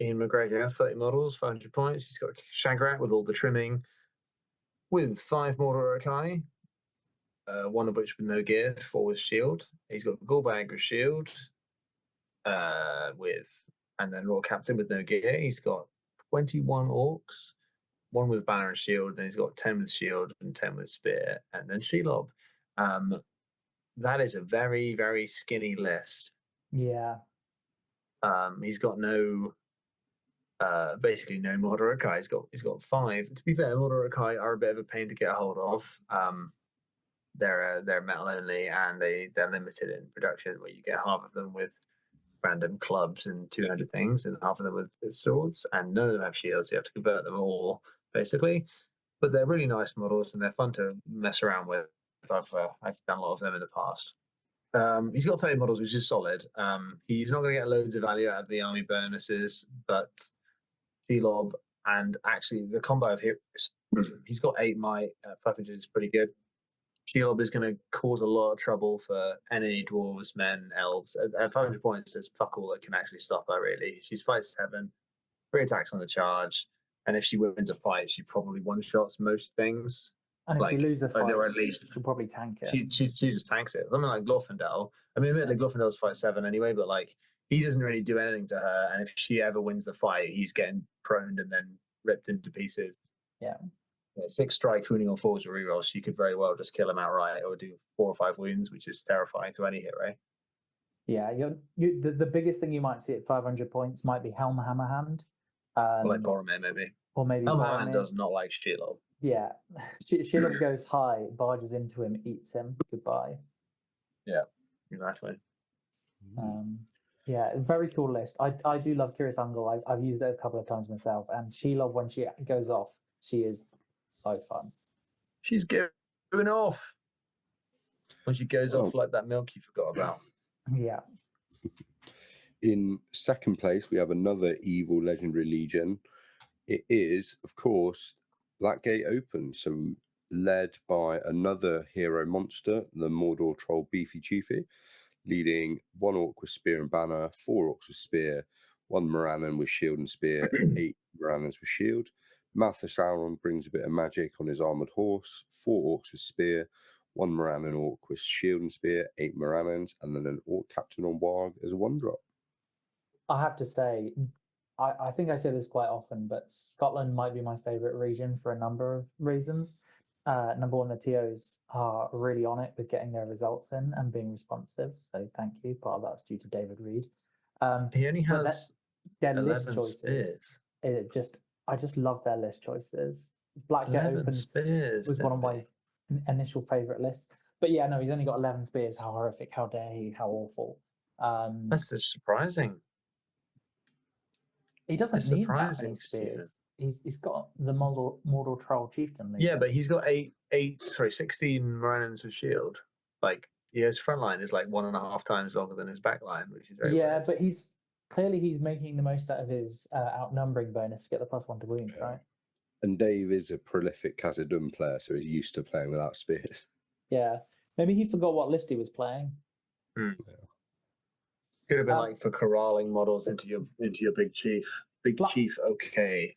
[SPEAKER 3] Ian McGregor, 30 models, 500 points. He's got a Shagrat with all the trimming, with 5 Mortal Urukai, 1 of which with no gear, 4 with shield. He's got Gorbag with shield, and then Royal Captain with no gear. He's got 21 orcs, 1 with banner and shield. Then he's got 10 with shield and 10 with spear, and then Shelob. That is a very, very skinny list.
[SPEAKER 1] Yeah.
[SPEAKER 3] He's got no. Basically no Mortal Urukai. He's got 5. To be fair, Mortal Urukai are a bit of a pain to get a hold of. They're metal only and they're limited in production, where you get half of them with random clubs and 200 things, and half of them with swords, and none of them have shields. So you have to convert them all basically. But they're really nice models and they're fun to mess around with. I've done a lot of them in the past. He's got 30 models, which is solid. He's not going to get loads of value out of the army bonuses, but Shelob and actually the combo of heroes, he's got 8 might, 500 is pretty good. Shelob is going to cause a lot of trouble for any dwarves, men, elves. At 500 points, there's fuck all that can actually stop her, really. She's 5'7", 3 attacks on the charge, and if she wins a fight, she probably one-shots most things.
[SPEAKER 1] And if you lose a fight,
[SPEAKER 3] or at least
[SPEAKER 1] she'll probably tank it.
[SPEAKER 3] She just tanks it. Something like Glorfindel. I mean, admittedly, Glorfindel's 5'7" anyway, but like he doesn't really do anything to her. And if she ever wins the fight, he's getting proned and then ripped into pieces.
[SPEAKER 1] Yeah.
[SPEAKER 3] 6 strike, wounding on 4s or rerolls. So you could very well just kill him outright, or do 4 or 5 wounds, which is terrifying to any hero.
[SPEAKER 1] Yeah, the biggest thing you might see at 500 points might be Helm Hammerhand.
[SPEAKER 3] Or like Boromir, maybe.
[SPEAKER 1] Or maybe
[SPEAKER 3] Helmand
[SPEAKER 1] Boromir.
[SPEAKER 3] does not like Shelob.
[SPEAKER 1] Yeah, Shelob goes high, barges into him, eats him. Goodbye.
[SPEAKER 3] Yeah, exactly.
[SPEAKER 1] Yeah, very cool list. I do love Curious Angle. I've used it a couple of times myself, and Shelob, when she goes off, she is so fun.
[SPEAKER 3] She's going off when she goes off like that milk you forgot about.
[SPEAKER 1] Yeah.
[SPEAKER 2] In second place, we have another evil legendary legion. It is, of course, Blackgate Open. So led by another hero monster, the Mordor troll Beefy Chiefy, leading 1 orc with spear and banner, 4 orcs with spear, 1 Morannon with shield and spear, 8 Morannons with shield. Mouth of Sauron brings a bit of magic on his armored horse, 4 orcs with spear, 1 Morannon orc with shield and spear, 8 Morannons, and then an orc captain on Warg as a 1-drop.
[SPEAKER 1] I have to say, I think I say this quite often, but Scotland might be my favourite region for a number of reasons. Number one, the TOs are really on it with getting their results in and being responsive. So thank you. Part of that's due to David Reed.
[SPEAKER 3] He only has
[SPEAKER 1] their list
[SPEAKER 3] 11
[SPEAKER 1] choices.
[SPEAKER 3] spears.
[SPEAKER 1] I just love their list choices. Blackgate
[SPEAKER 3] 11
[SPEAKER 1] Opens
[SPEAKER 3] spears,
[SPEAKER 1] was one of my initial favourite lists. But yeah, no, he's only got 11 spears. How horrific, how dare he, how awful.
[SPEAKER 3] That's just surprising.
[SPEAKER 1] He doesn't need that many
[SPEAKER 3] surprising,
[SPEAKER 1] spears. He's got the Mordor Troll Chieftain.
[SPEAKER 3] Yeah, but he's got 16 Morannons with shield. Like, his front line is like 1.5 times longer than his back line, which is very weird.
[SPEAKER 1] But he's making the most out of his outnumbering bonus to get the +1 to wound, right?
[SPEAKER 2] And Dave is a prolific Khazad-dûm player, so he's used to playing without spears.
[SPEAKER 1] Yeah, maybe he forgot what list he was playing.
[SPEAKER 3] Yeah. Could have been like for corralling models into your big chief. Chief, okay.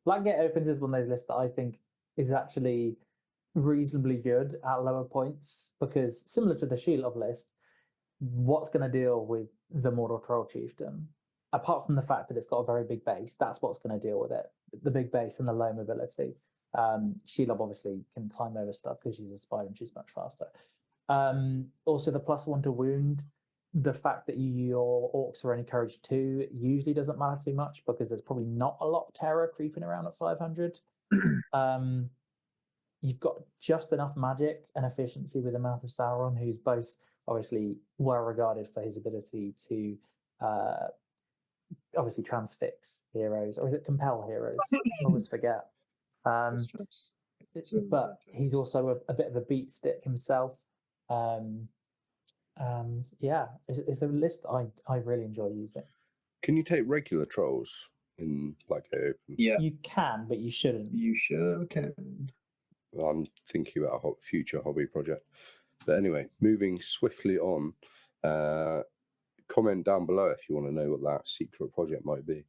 [SPEAKER 1] Blackgate Opens is one of those lists that I think is actually reasonably good at lower points, because similar to the Shelob list, what's going to deal with the Mordor Troll Chieftain? Apart from the fact that it's got a very big base, that's what's going to deal with it. The big base and the low mobility. Shelob obviously can time over stuff because she's a spider and she's much faster. Also, the +1 to wound. The fact that your orcs are only courage 2 usually doesn't matter too much, because there's probably not a lot of terror creeping around at 500. You've got just enough magic and efficiency with the Mouth of Sauron, who's both obviously well regarded for his ability to obviously transfix heroes, or is it compel heroes? I always forget. But he's also a bit of a beat stick himself. And yeah, it's a list I really enjoy using.
[SPEAKER 2] Can you take regular trolls in Blackgate Open?
[SPEAKER 3] Yeah,
[SPEAKER 1] you can, but you shouldn't.
[SPEAKER 3] You sure can.
[SPEAKER 2] I'm thinking about a future hobby project. But anyway, moving swiftly on. Comment down below if you want to know what that secret project might be.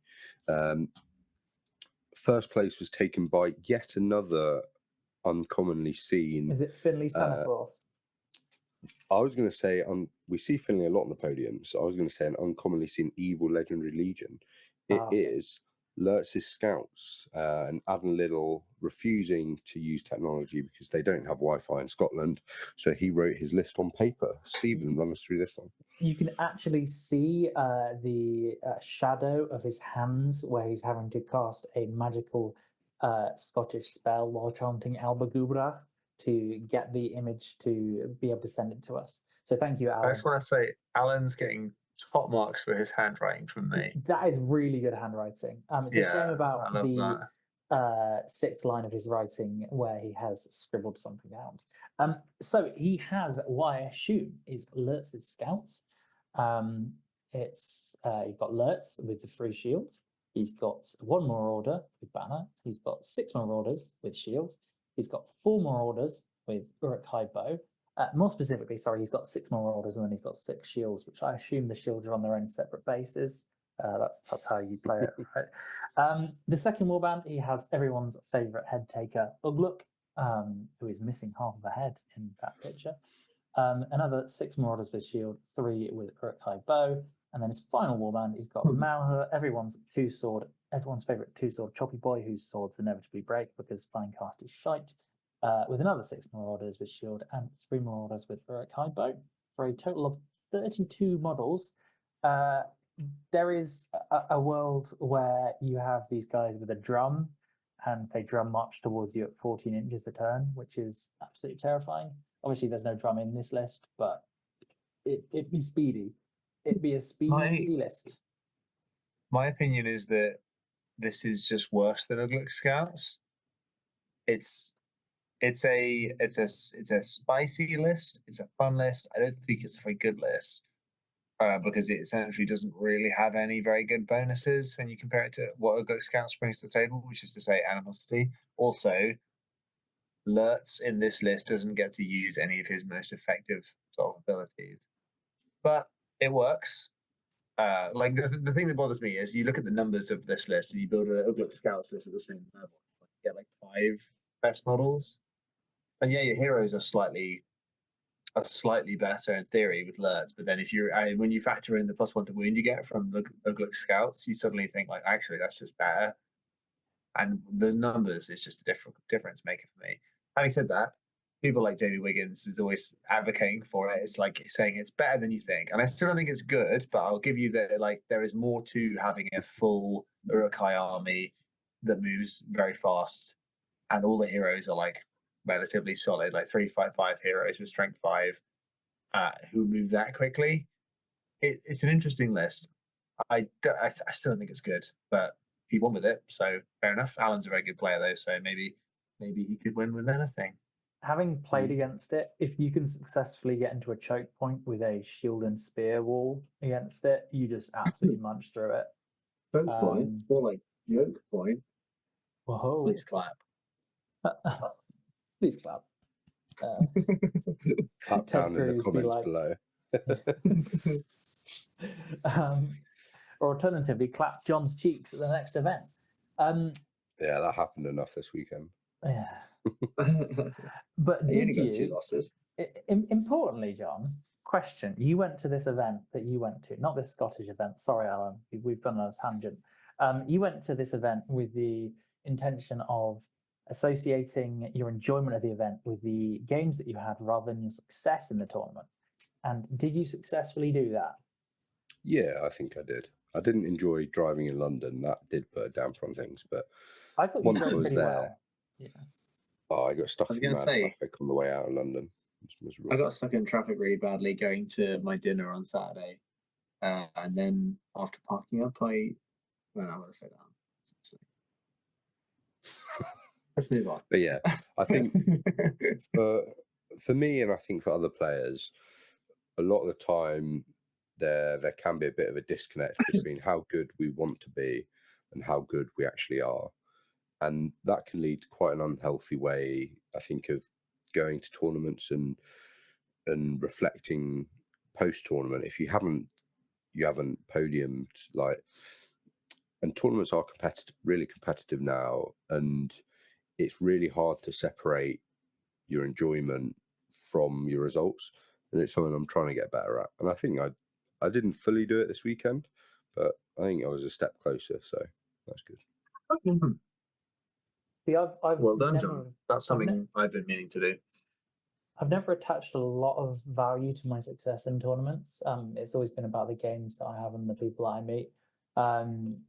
[SPEAKER 2] First place was taken by yet another uncommonly seen.
[SPEAKER 1] Is it Finley Staniforth?
[SPEAKER 2] I was going to say, we see Finley a lot on the podium, so I was going to say an uncommonly seen evil legendary legion. It is Lurtz's Scouts, and Adam Little refusing to use technology because they don't have Wi-Fi in Scotland, so he wrote his list on paper. Stephen, run us through this one.
[SPEAKER 1] You can actually see the shadow of his hands where he's having to cast a magical Scottish spell while chanting Albagubra to get the image to be able to send it to us. So thank you, Alan.
[SPEAKER 3] I just want to say, Alan's getting top marks for his handwriting from me.
[SPEAKER 1] That is really good handwriting. It's a shame about the 6th line of his writing where he has scribbled something down. So he has what I assume is Lurtz's Scouts. You've got Lurtz with the free shield. He's got 1 more order with banner. He's got 6 more orders with shield. He's got 4 more orders with Uruk-hai bow. More specifically, sorry, he's got 6 more orders and then he's got 6 shields, which I assume the shields are on their own separate bases. That's how you play it, right? The second warband, he has everyone's favourite head taker, Ugluk, who is missing half of a head in that picture. Another 6 more orders with shield, 3 with Uruk-hai bow. And then his final warband, he's got Malheur, everyone's favourite two-sword Choppy Boy, whose swords inevitably break because Flying Cast is shite, with another 6 Marauders with shield and 3 Marauders with Heroic High Bow, for a total of 32 models. There is a world where you have these guys with a drum, and they drum march towards you at 14 inches a turn, which is absolutely terrifying. Obviously, there's no drum in this list, but it'd be speedy. It'd be a speedy list.
[SPEAKER 3] My opinion is that this is just worse than Uglook Scouts. It's a spicy list. It's a fun list. I don't think it's a very good list because it essentially doesn't really have any very good bonuses when you compare it to what Uglook Scouts brings to the table, which is to say animosity. Also, Lurtz in this list doesn't get to use any of his most effective sort of abilities, but it works. Like the thing that bothers me is you look at the numbers of this list and you build a Uglook Scouts list at the same level. It's like you get like 5 best models, and yeah, your heroes are slightly better in theory with Lurtz, but then when you factor in the +1 to wound you get from the Uglook Scouts, you suddenly think like actually that's just better, and the numbers is just a difference maker for me. Having said that, people like Jamie Wiggins is always advocating for it. It's like saying it's better than you think, and I still don't think it's good. But I'll give you that like there is more to having a full Uruk-hai army that moves very fast, and all the heroes are like relatively solid, like 3/5/5 heroes with strength 5, who move that quickly. It's an interesting list. I still don't think it's good, but he won with it, so fair enough. Alan's a very good player though, so maybe he could win with anything.
[SPEAKER 1] Having played against it, if you can successfully get into a choke point with a shield and spear wall against it, you just absolutely munch through it.
[SPEAKER 3] Choke point, more like joke point.
[SPEAKER 1] Whoa!
[SPEAKER 3] Please clap.
[SPEAKER 1] Please clap.
[SPEAKER 2] Clap down in the comments below.
[SPEAKER 1] Or alternatively, clap John's cheeks at the next event.
[SPEAKER 2] Yeah, that happened enough this weekend.
[SPEAKER 1] Yeah. But did you?
[SPEAKER 3] 2 losses.
[SPEAKER 1] Importantly, John, question: you went to this event that you went to, not this Scottish event. Sorry, Alan, we've gone on a tangent. You went to this event with the intention of associating your enjoyment of the event with the games that you had rather than your success in the tournament. And did you successfully do that?
[SPEAKER 2] Yeah, I think I did. I didn't enjoy driving in London. That did put a damper on things, but
[SPEAKER 1] I thought
[SPEAKER 2] once
[SPEAKER 1] you
[SPEAKER 2] I was
[SPEAKER 1] pretty
[SPEAKER 2] there,
[SPEAKER 1] well. Yeah.
[SPEAKER 2] Oh, I got stuck in mad traffic on the way out of London.
[SPEAKER 3] I got stuck in traffic really badly going to my dinner on Saturday, and then after parking up, I'm going to say that. Let's move on.
[SPEAKER 2] But yeah, I think for me, and I think for other players, a lot of the time there can be a bit of a disconnect between how good we want to be and how good we actually are, and that can lead to quite an unhealthy way, I think, of going to tournaments and reflecting post tournament. If you haven't podiumed, like, and tournaments are really competitive now, and it's really hard to separate your enjoyment from your results, and it's something I'm trying to get better at. And I think I didn't fully do it this weekend, but I think I was a step closer, so that's good.
[SPEAKER 1] See, I've
[SPEAKER 3] well done, John. That's something I've been meaning to do.
[SPEAKER 1] I've never attached a lot of value to my success in tournaments. It's always been about the games that I have and the people that I meet.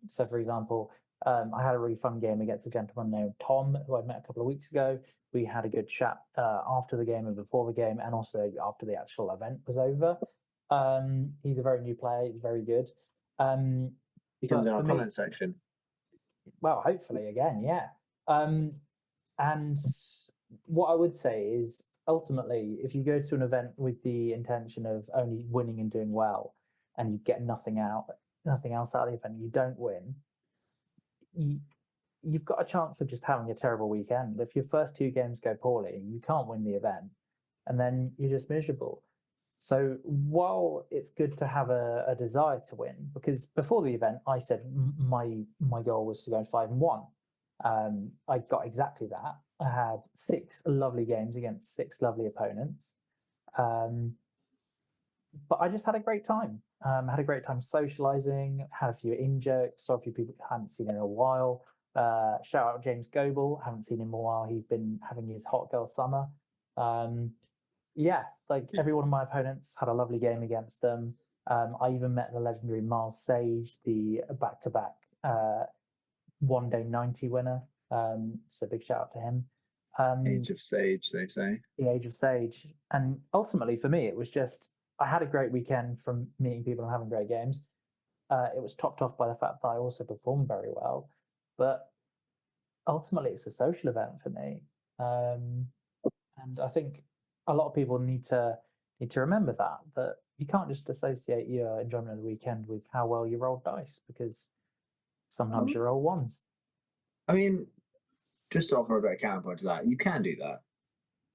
[SPEAKER 1] So, for example, I had a really fun game against a gentleman named Tom, who I met a couple of weeks ago. We had a good chat after the game and before the game, and also after the actual event was over. He's a very new player. He's very good.
[SPEAKER 3] He comes in our comment section.
[SPEAKER 1] Well, hopefully again, yeah. And what I would say is, ultimately, if you go to an event with the intention of only winning and doing well, and you get nothing else out of the event, you don't win, you've got a chance of just having a terrible weekend. If your first 2 games go poorly, you can't win the event, and then you're just miserable. So while it's good to have a desire to win, because before the event I said my goal was to go 5-1. I got exactly that. I had 6 lovely games against 6 lovely opponents, but I just had a great time. Had a great time socializing. Had a few in-jokes. Saw a few people I hadn't seen in a while. Shout out James Goebel. Haven't seen him in a while. He's been having his hot girl summer. Yeah, like every one of my opponents had a lovely game against them. I even met the legendary Miles Sage, the back-to-back one-day 90 winner. So big shout out to him.
[SPEAKER 3] Age of Sage, they say.
[SPEAKER 1] The Age of Sage. And ultimately for me, it was just, I had a great weekend from meeting people and having great games. It was topped off by the fact that I also performed very well. But ultimately, it's a social event for me. And I think a lot of people need to remember that you can't just associate your enjoyment of the weekend with how well you rolled dice, because sometimes you roll ones.
[SPEAKER 3] I mean, just to offer a bit of counterpoint to that, you can do that.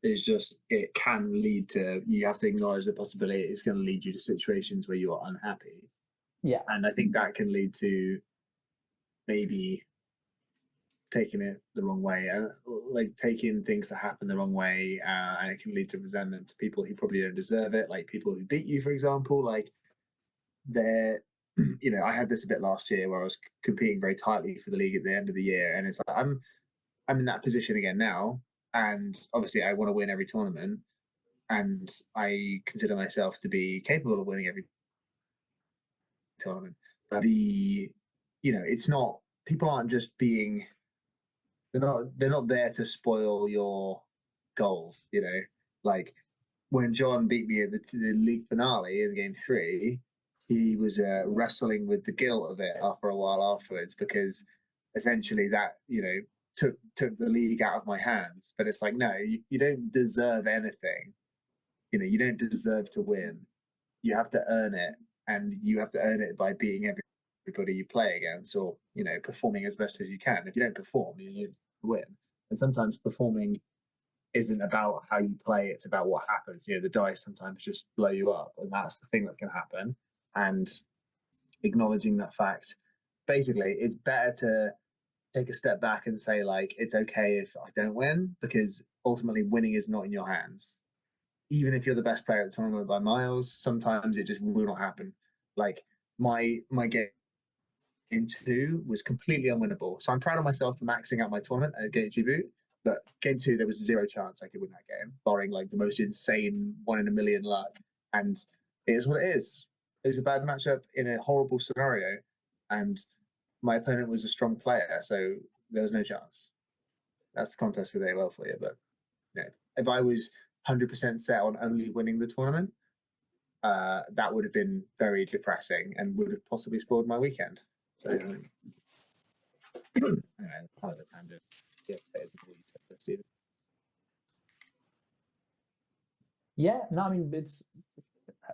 [SPEAKER 3] It's just, it can lead to, you have to acknowledge the possibility it's going to lead you to situations where you are unhappy.
[SPEAKER 1] Yeah.
[SPEAKER 3] And I think that can lead to maybe taking it the wrong way, and like taking things that happen the wrong way, and it can lead to resentment to people who probably don't deserve it, like people who beat you, for example. Like they're, you know, I had this a bit last year where I was competing very tightly for the league at the end of the year, and it's like I'm in that position again now, and obviously I want to win every tournament, and I consider myself to be capable of winning every tournament. But it's not, people aren't just being, they're not there to spoil your goals. Like when John beat me at the league finale in game 3, he was wrestling with the guilt of it after a while afterwards, because essentially that took the league out of my hands. But it's like, no, you don't deserve anything. You don't deserve to win. You have to earn it, and you have to earn it by beating everybody you play against, or performing as best as you can. If you don't perform, you win. And sometimes performing isn't about how you play, it's about what happens. The dice sometimes just blow you up, and that's the thing that can happen. And acknowledging that fact, basically, it's better to take a step back and say, like, it's okay if I don't win, because ultimately winning is not in your hands. Even if you're the best player at the tournament by miles, sometimes it just will not happen. Like my game 2 was completely unwinnable. So I'm proud of myself for maxing out my tournament at GBOOT. But game 2, there was zero chance I could win that game, barring like the most insane 1 in a million luck. And it is what it is. It was a bad matchup in a horrible scenario, and my opponent was a strong player, so there was no chance. That's the contest for very well for you. But if I was 100% set on only winning the tournament, that would have been very depressing and would have possibly spoiled my weekend. So, anyway, part of the tangent.
[SPEAKER 1] Yeah, no, I mean, it's,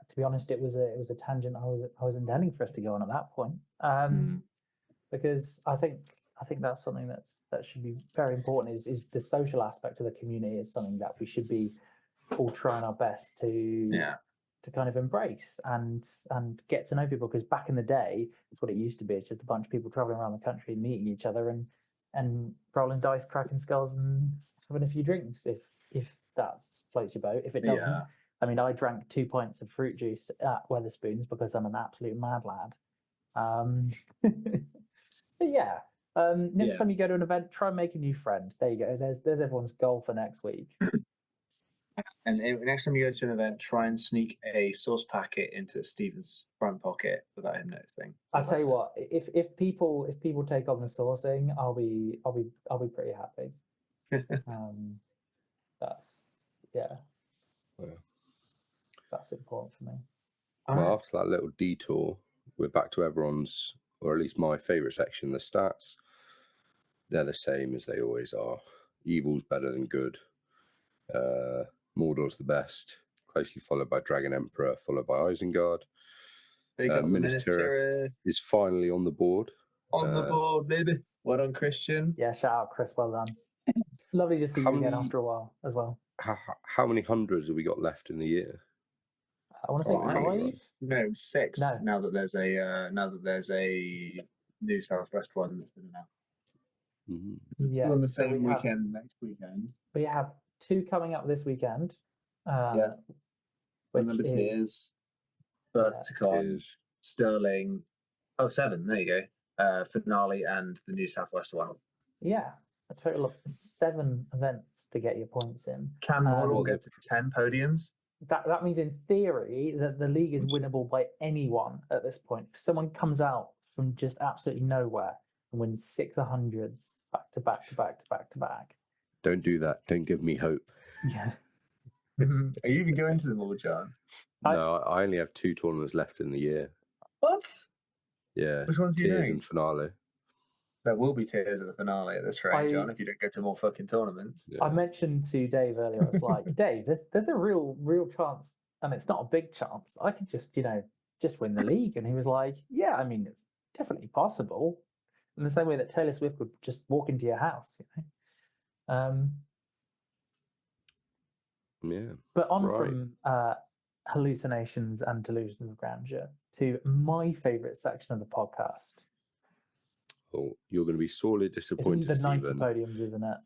[SPEAKER 1] to be honest, it was a tangent I was intending for us to go on at that point, because I think that's something that should be very important. Is the social aspect of the community is something that we should be all trying our best to kind of embrace and get to know people, because back in the day, it's what it used to be. It's just a bunch of people traveling around the country, meeting each other, and rolling dice, cracking skulls, and having a few drinks. If that floats your boat. If it doesn't, I mean, I drank 2 pints of fruit juice at Weatherspoons because I'm an absolute mad lad. But yeah. Next time you go to an event, try and make a new friend. There you go. There's everyone's goal for next week.
[SPEAKER 3] And next time you go to an event, try and sneak a sauce packet into Stephen's front pocket without him noticing.
[SPEAKER 1] I'll tell you what, if people take on the sourcing, I'll be pretty happy. That's important for me.
[SPEAKER 2] Well, after that little detour, we're back to everyone's, or at least my favourite section, the stats. They're the same as they always are. Evil's better than good. Mordor's the best, closely followed by Dragon Emperor, followed by Isengard. Minister is finally on the board.
[SPEAKER 3] On the board, baby. Well done, Christian.
[SPEAKER 1] Yeah, shout out, Chris. Well done. Lovely to see you again after a while as well.
[SPEAKER 2] How many hundreds have we got left in the year?
[SPEAKER 1] I want to say 5.
[SPEAKER 3] No, 6. No. Now that there's a new Southwest one that's been announced.
[SPEAKER 1] Yes,
[SPEAKER 3] on the same weekend next weekend.
[SPEAKER 1] We have 2 coming up this weekend.
[SPEAKER 3] Which
[SPEAKER 1] Remember
[SPEAKER 3] is Verticon,
[SPEAKER 2] Cheers.
[SPEAKER 3] Sterling. Oh, 7. There you go. Finale and the New Southwest one.
[SPEAKER 1] Yeah, a total of 7 events to get your points in.
[SPEAKER 3] Can Mordor
[SPEAKER 2] Well,
[SPEAKER 3] get to 10 podiums?
[SPEAKER 1] That means in theory that the league is winnable by anyone at this point. If someone comes out from just absolutely nowhere and wins 6 100s back to back to back to back to back.
[SPEAKER 2] Don't do that. Don't give me hope.
[SPEAKER 1] Yeah.
[SPEAKER 3] Are you even going to them all, John?
[SPEAKER 2] No, I only have 2 tournaments left in the year.
[SPEAKER 3] What?
[SPEAKER 2] Yeah.
[SPEAKER 3] Which ones are you
[SPEAKER 2] Tears
[SPEAKER 3] doing?
[SPEAKER 2] and finale.
[SPEAKER 3] There will be tears at the finale at this rate, John, if you don't go to more fucking tournaments.
[SPEAKER 2] Yeah.
[SPEAKER 1] I mentioned to Dave earlier, I was like, Dave, there's a real chance, and it's not a big chance. I could just win the league. And he was like, yeah, I mean, it's definitely possible. In the same way that Taylor Swift would just walk into your house,
[SPEAKER 2] Yeah.
[SPEAKER 1] But on
[SPEAKER 2] Right.
[SPEAKER 1] from hallucinations and delusions of grandeur to my favourite section of the podcast.
[SPEAKER 2] Oh, you're going to be sorely
[SPEAKER 1] It's
[SPEAKER 2] disappointed,
[SPEAKER 1] the 90
[SPEAKER 2] Stephen,
[SPEAKER 1] podiums, isn't it?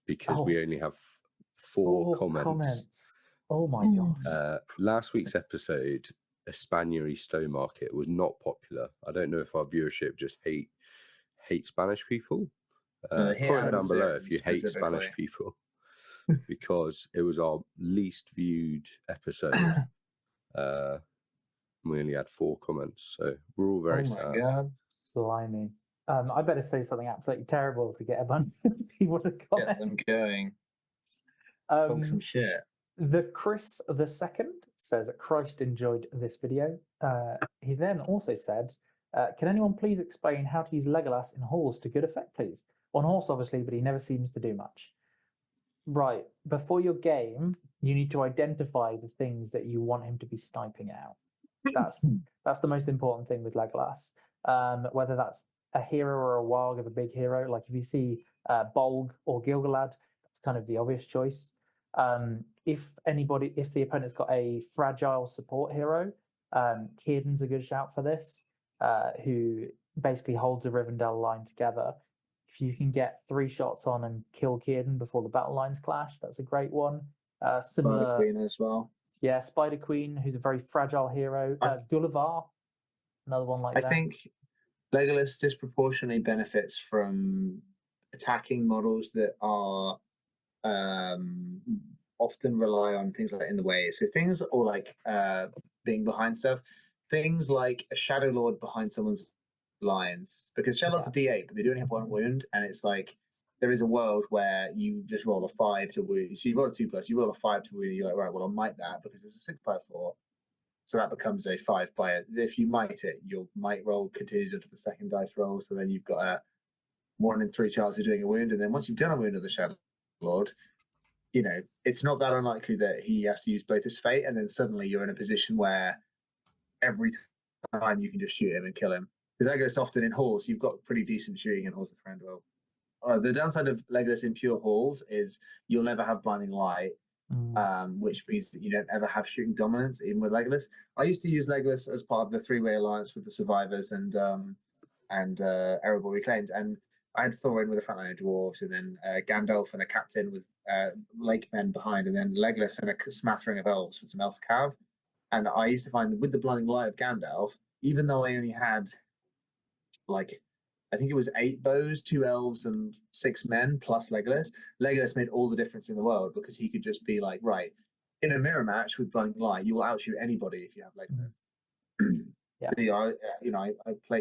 [SPEAKER 2] because
[SPEAKER 1] Oh.
[SPEAKER 2] we only have 4 comments.
[SPEAKER 1] Oh my gosh.
[SPEAKER 2] Last week's episode, Espana Stowmarket, was not popular. I don't know if our viewership just hate Spanish people.
[SPEAKER 3] Hate
[SPEAKER 2] Comment down
[SPEAKER 3] Adam
[SPEAKER 2] below if you hate
[SPEAKER 3] specifically.
[SPEAKER 2] Spanish people, because it was our least viewed episode. We only had 4 comments, so we're all very sad.
[SPEAKER 3] Oh my god.
[SPEAKER 1] Blimey. I better say something absolutely terrible to get a bunch of people to comment.
[SPEAKER 3] Get them going. Talk some shit.
[SPEAKER 1] The Chris the Second says, Christ enjoyed this video. He then also said, can anyone please explain how to use Legolas in halls to good effect, please? On horse, obviously, but he never seems to do much. Right. Before your game, you need to identify the things that you want him to be sniping out. That's the most important thing with Legolas. Whether that's a hero or a warg of a big hero, like if you see Bolg or Gilgalad, that's kind of the obvious choice. If the opponent's got a fragile support hero, Círdan's a good shout for this, who basically holds a Rivendell line together. If you can get 3 shots on and kill Círdan before the battle lines clash, that's a great one. Similar
[SPEAKER 3] Spider Queen as well.
[SPEAKER 1] Yeah, Spider Queen, who's a very fragile hero. Gullivar, another one like that.
[SPEAKER 3] I think Legolas disproportionately benefits from attacking models that are often rely on things like in the way. So things or like being behind stuff. Things like a Shadow Lord behind someone's lines. Because Shadow Lords are D8, but they do only have 1 wound, and it's like there is a world where you just roll a 5 to wound. So you roll a 2+, you roll a 5 to wound, and you're like, right, well, I'll might that because it's a 6/4. So that becomes a 5 by it. If you might it, your might roll continues into the second dice roll. So then you've got a 1 in 3 chance of doing a wound. And then once you've done a wound of the Shadow Lord, it's not that unlikely that he has to use both his fate. And then suddenly you're in a position where every time you can just shoot him and kill him. Because Legolas often in halls, you've got pretty decent shooting in halls of Thranduil. The downside of Legolas in pure halls is you'll never have blinding light. Which means that you don't ever have shooting dominance, even with Legolas. I used to use Legolas as part of the 3-way alliance with the survivors and Erebor Reclaimed, and I had Thorin with a frontline of dwarves, and then Gandalf and a captain with lake men behind, and then Legolas and a smattering of elves with some elf cav. And I used to find that with the blinding light of Gandalf, even though I only had I think it was 8 bows, 2 elves, and 6 men plus Legolas. Legolas made all the difference in the world because he could just be like, right, in a mirror match with blinding light, you will outshoot anybody if you have Legolas.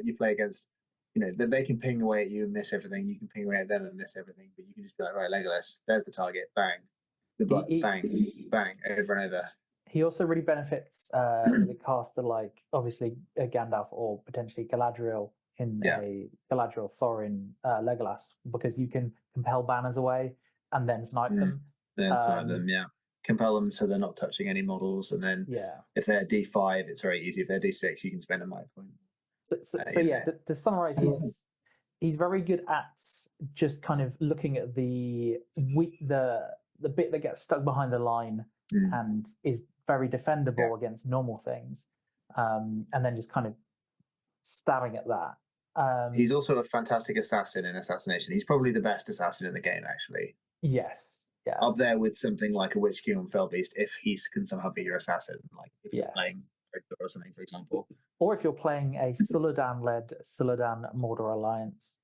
[SPEAKER 3] You play against, they can ping away at you and miss everything. You can ping away at them and miss everything, but you can just be like, right, Legolas, there's the target, bang, bang, over and over.
[SPEAKER 1] He also really benefits with a caster like obviously Gandalf or potentially Galadriel in a Galadriel Thorin Legolas, because you can compel banners away and then snipe them.
[SPEAKER 3] Compel them so they're not touching any models, and then if they're D5, it's very easy. If they're D6, you can spend a might point.
[SPEAKER 1] To summarize, he's very good at just kind of looking at the bit that gets stuck behind the line and is very defendable against normal things, and then just kind of stabbing at that.
[SPEAKER 3] He's also a fantastic assassin in Assassination. He's probably the best assassin in the game, actually.
[SPEAKER 1] Yes. Yeah.
[SPEAKER 3] Up there with something like a Witch King on Fellbeast, if he can somehow be your assassin, like if you're playing or something, for example.
[SPEAKER 1] Or if you're playing a Suladan-led Suladan Mordor Alliance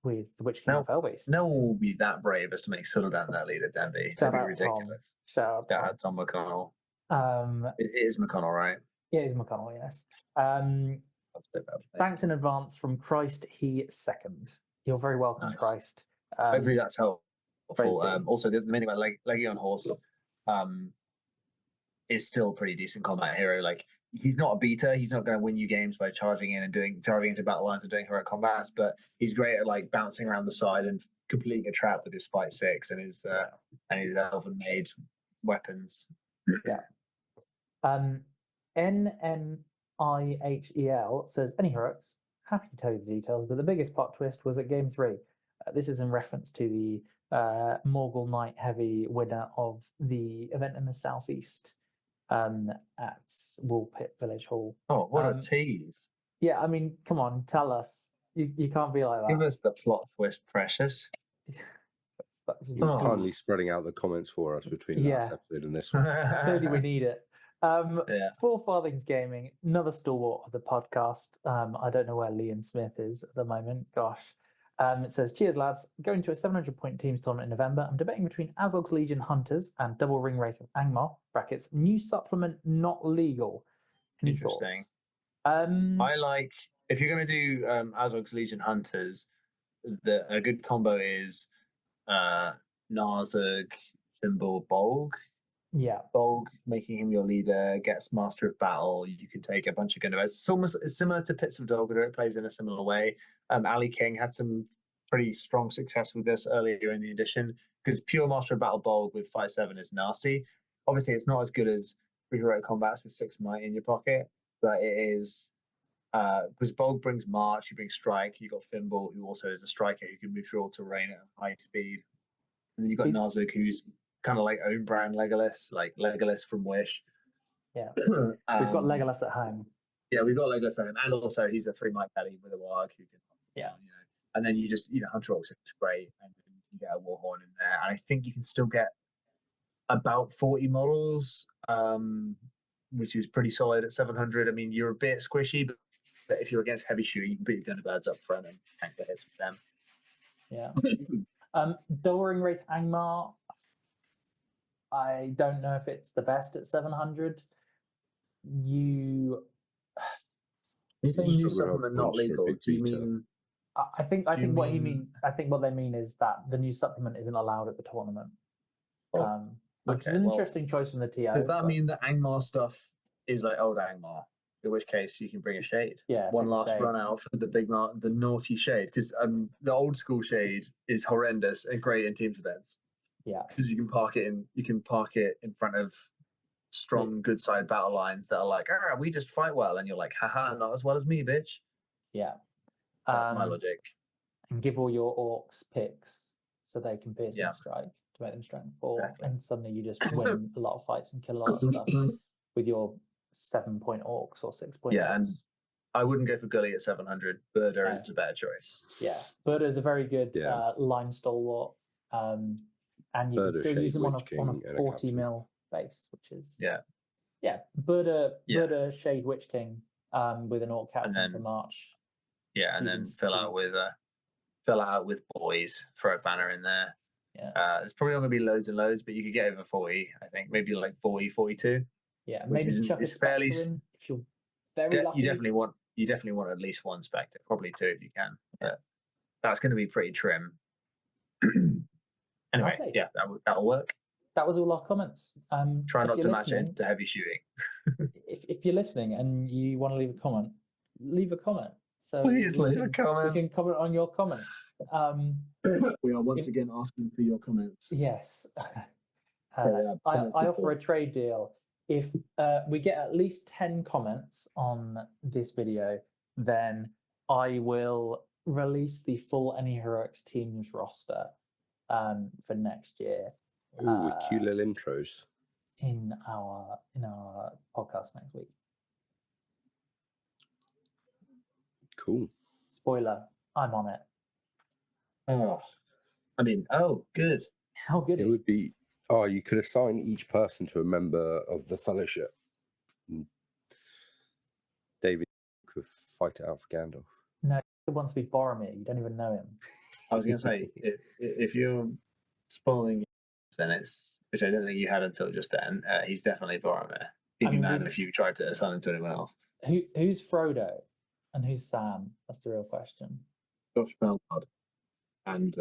[SPEAKER 1] with the Witch King
[SPEAKER 3] No,
[SPEAKER 1] of Felbeast.
[SPEAKER 3] No one will be that brave as to make Suladan their leader, Denby.
[SPEAKER 1] Shout
[SPEAKER 3] That'd be
[SPEAKER 1] out Tom.
[SPEAKER 3] ridiculous.
[SPEAKER 1] Shout
[SPEAKER 3] Shout
[SPEAKER 1] out
[SPEAKER 3] out Tom McConnell.
[SPEAKER 1] Tom.
[SPEAKER 3] It is McConnell, right?
[SPEAKER 1] Yeah, it's McConnell, yes. Thanks in advance from Christ He Second. You're very welcome,
[SPEAKER 3] Nice.
[SPEAKER 1] Christ.
[SPEAKER 3] Hopefully that's helpful.
[SPEAKER 1] praise be.
[SPEAKER 3] Also, the main thing about Legion Horse is still a pretty decent combat hero. Like, he's not a beater. He's not going to win you games by charging into battle lines and doing heroic combats, but he's great at like bouncing around the side and completing a trap with his Spite 6 and his elven made weapons.
[SPEAKER 1] Yeah. NNIHEL says, any heroics? Happy to tell you the details, but the biggest plot twist was at Game 3. This is in reference to the Morgul Knight Heavy winner of the event in the southeast at Woolpit Village Hall.
[SPEAKER 3] Oh, what a tease.
[SPEAKER 1] Yeah, I mean, come on, tell us. You can't be like that.
[SPEAKER 3] Give us the plot twist, precious.
[SPEAKER 2] He was kindly spreading out the comments for us between last episode and this one.
[SPEAKER 1] Clearly we need it.
[SPEAKER 3] Yeah.
[SPEAKER 1] Four Farthings Gaming, another stalwart of the podcast. I don't know where Liam Smith is at the moment. Gosh. It says, cheers, lads. Going to a 700-point teams tournament in November. I'm debating between Azog's Legion Hunters and Double Ring Wraith of Angmar, brackets, new supplement not legal. Any
[SPEAKER 3] Interesting.
[SPEAKER 1] thoughts?
[SPEAKER 3] I like, if you're going to do Azog's Legion Hunters, a good combo is Narzug, Thimble, Bolg.
[SPEAKER 1] Yeah.
[SPEAKER 3] Bolg, making him your leader, gets Master of Battle. You can take a bunch of Gunnerveds. It's similar to Pits of Dolgador. It plays in a similar way. Ali King had some pretty strong success with this earlier in the edition because pure Master of Battle Bolg with 5/7 is nasty. Obviously, it's not as good as heroic combats with 6 might in your pocket, but it is because Bolg brings March, you bring Strike. You got Thimble, who also is a striker who can move through all terrain at high speed, and then you've got Narzug, who's kind of like own brand Legolas, like Legolas from Wish.
[SPEAKER 1] Yeah. We've got Legolas at home.
[SPEAKER 3] Yeah, we've got Legolas at home. And also he's a 3 might belly with a warg who can and then you just Hunter Orcs is great, and you get a Warhorn in there. And I think you can still get about 40 models, which is pretty solid at 700. I mean, you're a bit squishy, but if you're against heavy shooter, you can put your Gunnerbirds up front and tank the hits with them.
[SPEAKER 1] Yeah. Double Ring Wraith Angmar, I don't know if it's the best at 700.
[SPEAKER 3] You say new supplement not legal? Do you mean?
[SPEAKER 1] I think what he mean. I think what they mean is that the new supplement isn't allowed at the tournament, which is an interesting choice from the TO.
[SPEAKER 3] Does that mean that Angmar stuff is like old Angmar? In which case you can bring a shade.
[SPEAKER 1] Yeah.
[SPEAKER 3] One last run out for the the naughty shade, because the old school shade is horrendous and great in teams events.
[SPEAKER 1] Yeah.
[SPEAKER 3] Because you can park it in front of strong, good side battle lines that are like, we just fight well, and you're like, haha, not as well as me, bitch.
[SPEAKER 1] Yeah.
[SPEAKER 3] That's my logic.
[SPEAKER 1] And give all your orcs picks so they can pierce and strike to make them strength 4, and suddenly you just win a lot of fights and kill a lot of stuff with your 7-point orcs or 6-point orcs.
[SPEAKER 3] And I wouldn't go for Gully at 700. Burder is a better choice.
[SPEAKER 1] Yeah, Burder is a very good line stalwart. And you can still use them on a 40 mil base, which is Burder Shade Witch King with an Orc Captain for March.
[SPEAKER 3] Yeah, and then fill out with boys, throw a banner in there.
[SPEAKER 1] Yeah,
[SPEAKER 3] there's probably not going to be loads and loads, but you could get over 40. I think maybe like 40, 42.
[SPEAKER 1] Yeah, maybe chuck a Spectre in if you're very lucky.
[SPEAKER 3] You definitely want at least 1 Spectre, probably 2 if you can. But that's going to be pretty trim. Anyway, that'll work.
[SPEAKER 1] That was all our comments.
[SPEAKER 3] Try not to match it to heavy shooting.
[SPEAKER 1] if you're listening and you want to leave a comment, leave a comment. So
[SPEAKER 3] please leave a comment.
[SPEAKER 1] We can comment on your comment.
[SPEAKER 3] We are once again asking for your comments.
[SPEAKER 1] Yes. I offer a trade deal. If we get at least 10 comments on this video, then I will release the full Any Heroics teams roster for next year.
[SPEAKER 2] With cute little intros
[SPEAKER 1] in our podcast next week.
[SPEAKER 2] Cool.
[SPEAKER 1] Spoiler: I'm on it.
[SPEAKER 3] Good.
[SPEAKER 1] How good
[SPEAKER 2] it would be. Oh, you could assign each person to a member of the fellowship. could fight it out for Gandalf.
[SPEAKER 1] No, he wants to be Boromir. You don't even know him.
[SPEAKER 3] I was going to say, if you're spoiling, then it's, which I don't think you had until just then. He's definitely Boromir. He'd be mad if you tried to assign him to anyone else.
[SPEAKER 1] Who's Frodo, and who's Sam? That's the real question.
[SPEAKER 3] Josh Belmont and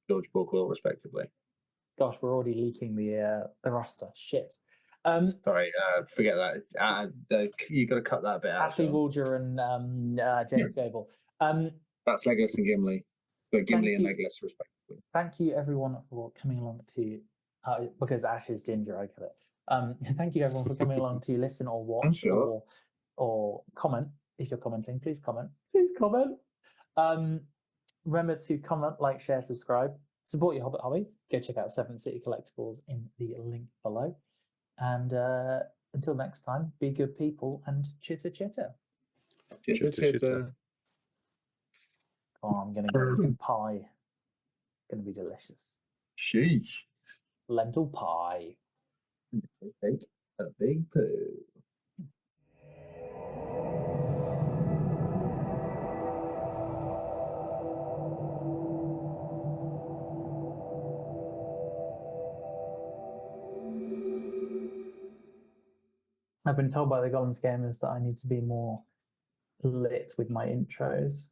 [SPEAKER 3] George Borkwill, respectively.
[SPEAKER 1] Gosh, we're already leaking the roster. Shit.
[SPEAKER 3] Sorry, forget that. You got to cut that bit out.
[SPEAKER 1] Ashley Woolger and James Gable.
[SPEAKER 3] That's Legolas and Gimli. So Gimli and Legolas, respectively.
[SPEAKER 1] Thank you, everyone, for coming along to. Because Ash is ginger, I get it. Thank you, everyone, for coming along to listen or watch or comment. If you're commenting, please comment. Please comment. Remember to comment, like, share, subscribe. Support your Hobbit hobby. Go check out 7th City Collectibles in the link below. And until next time, be good people and chitter chitter.
[SPEAKER 3] Chitter chitter.
[SPEAKER 1] Oh, I'm going to get a pie. Going to be delicious.
[SPEAKER 3] Sheesh.
[SPEAKER 1] Lentil pie.
[SPEAKER 3] Take a big poo.
[SPEAKER 1] I've been told by the Golems gamers that I need to be more lit with my intros.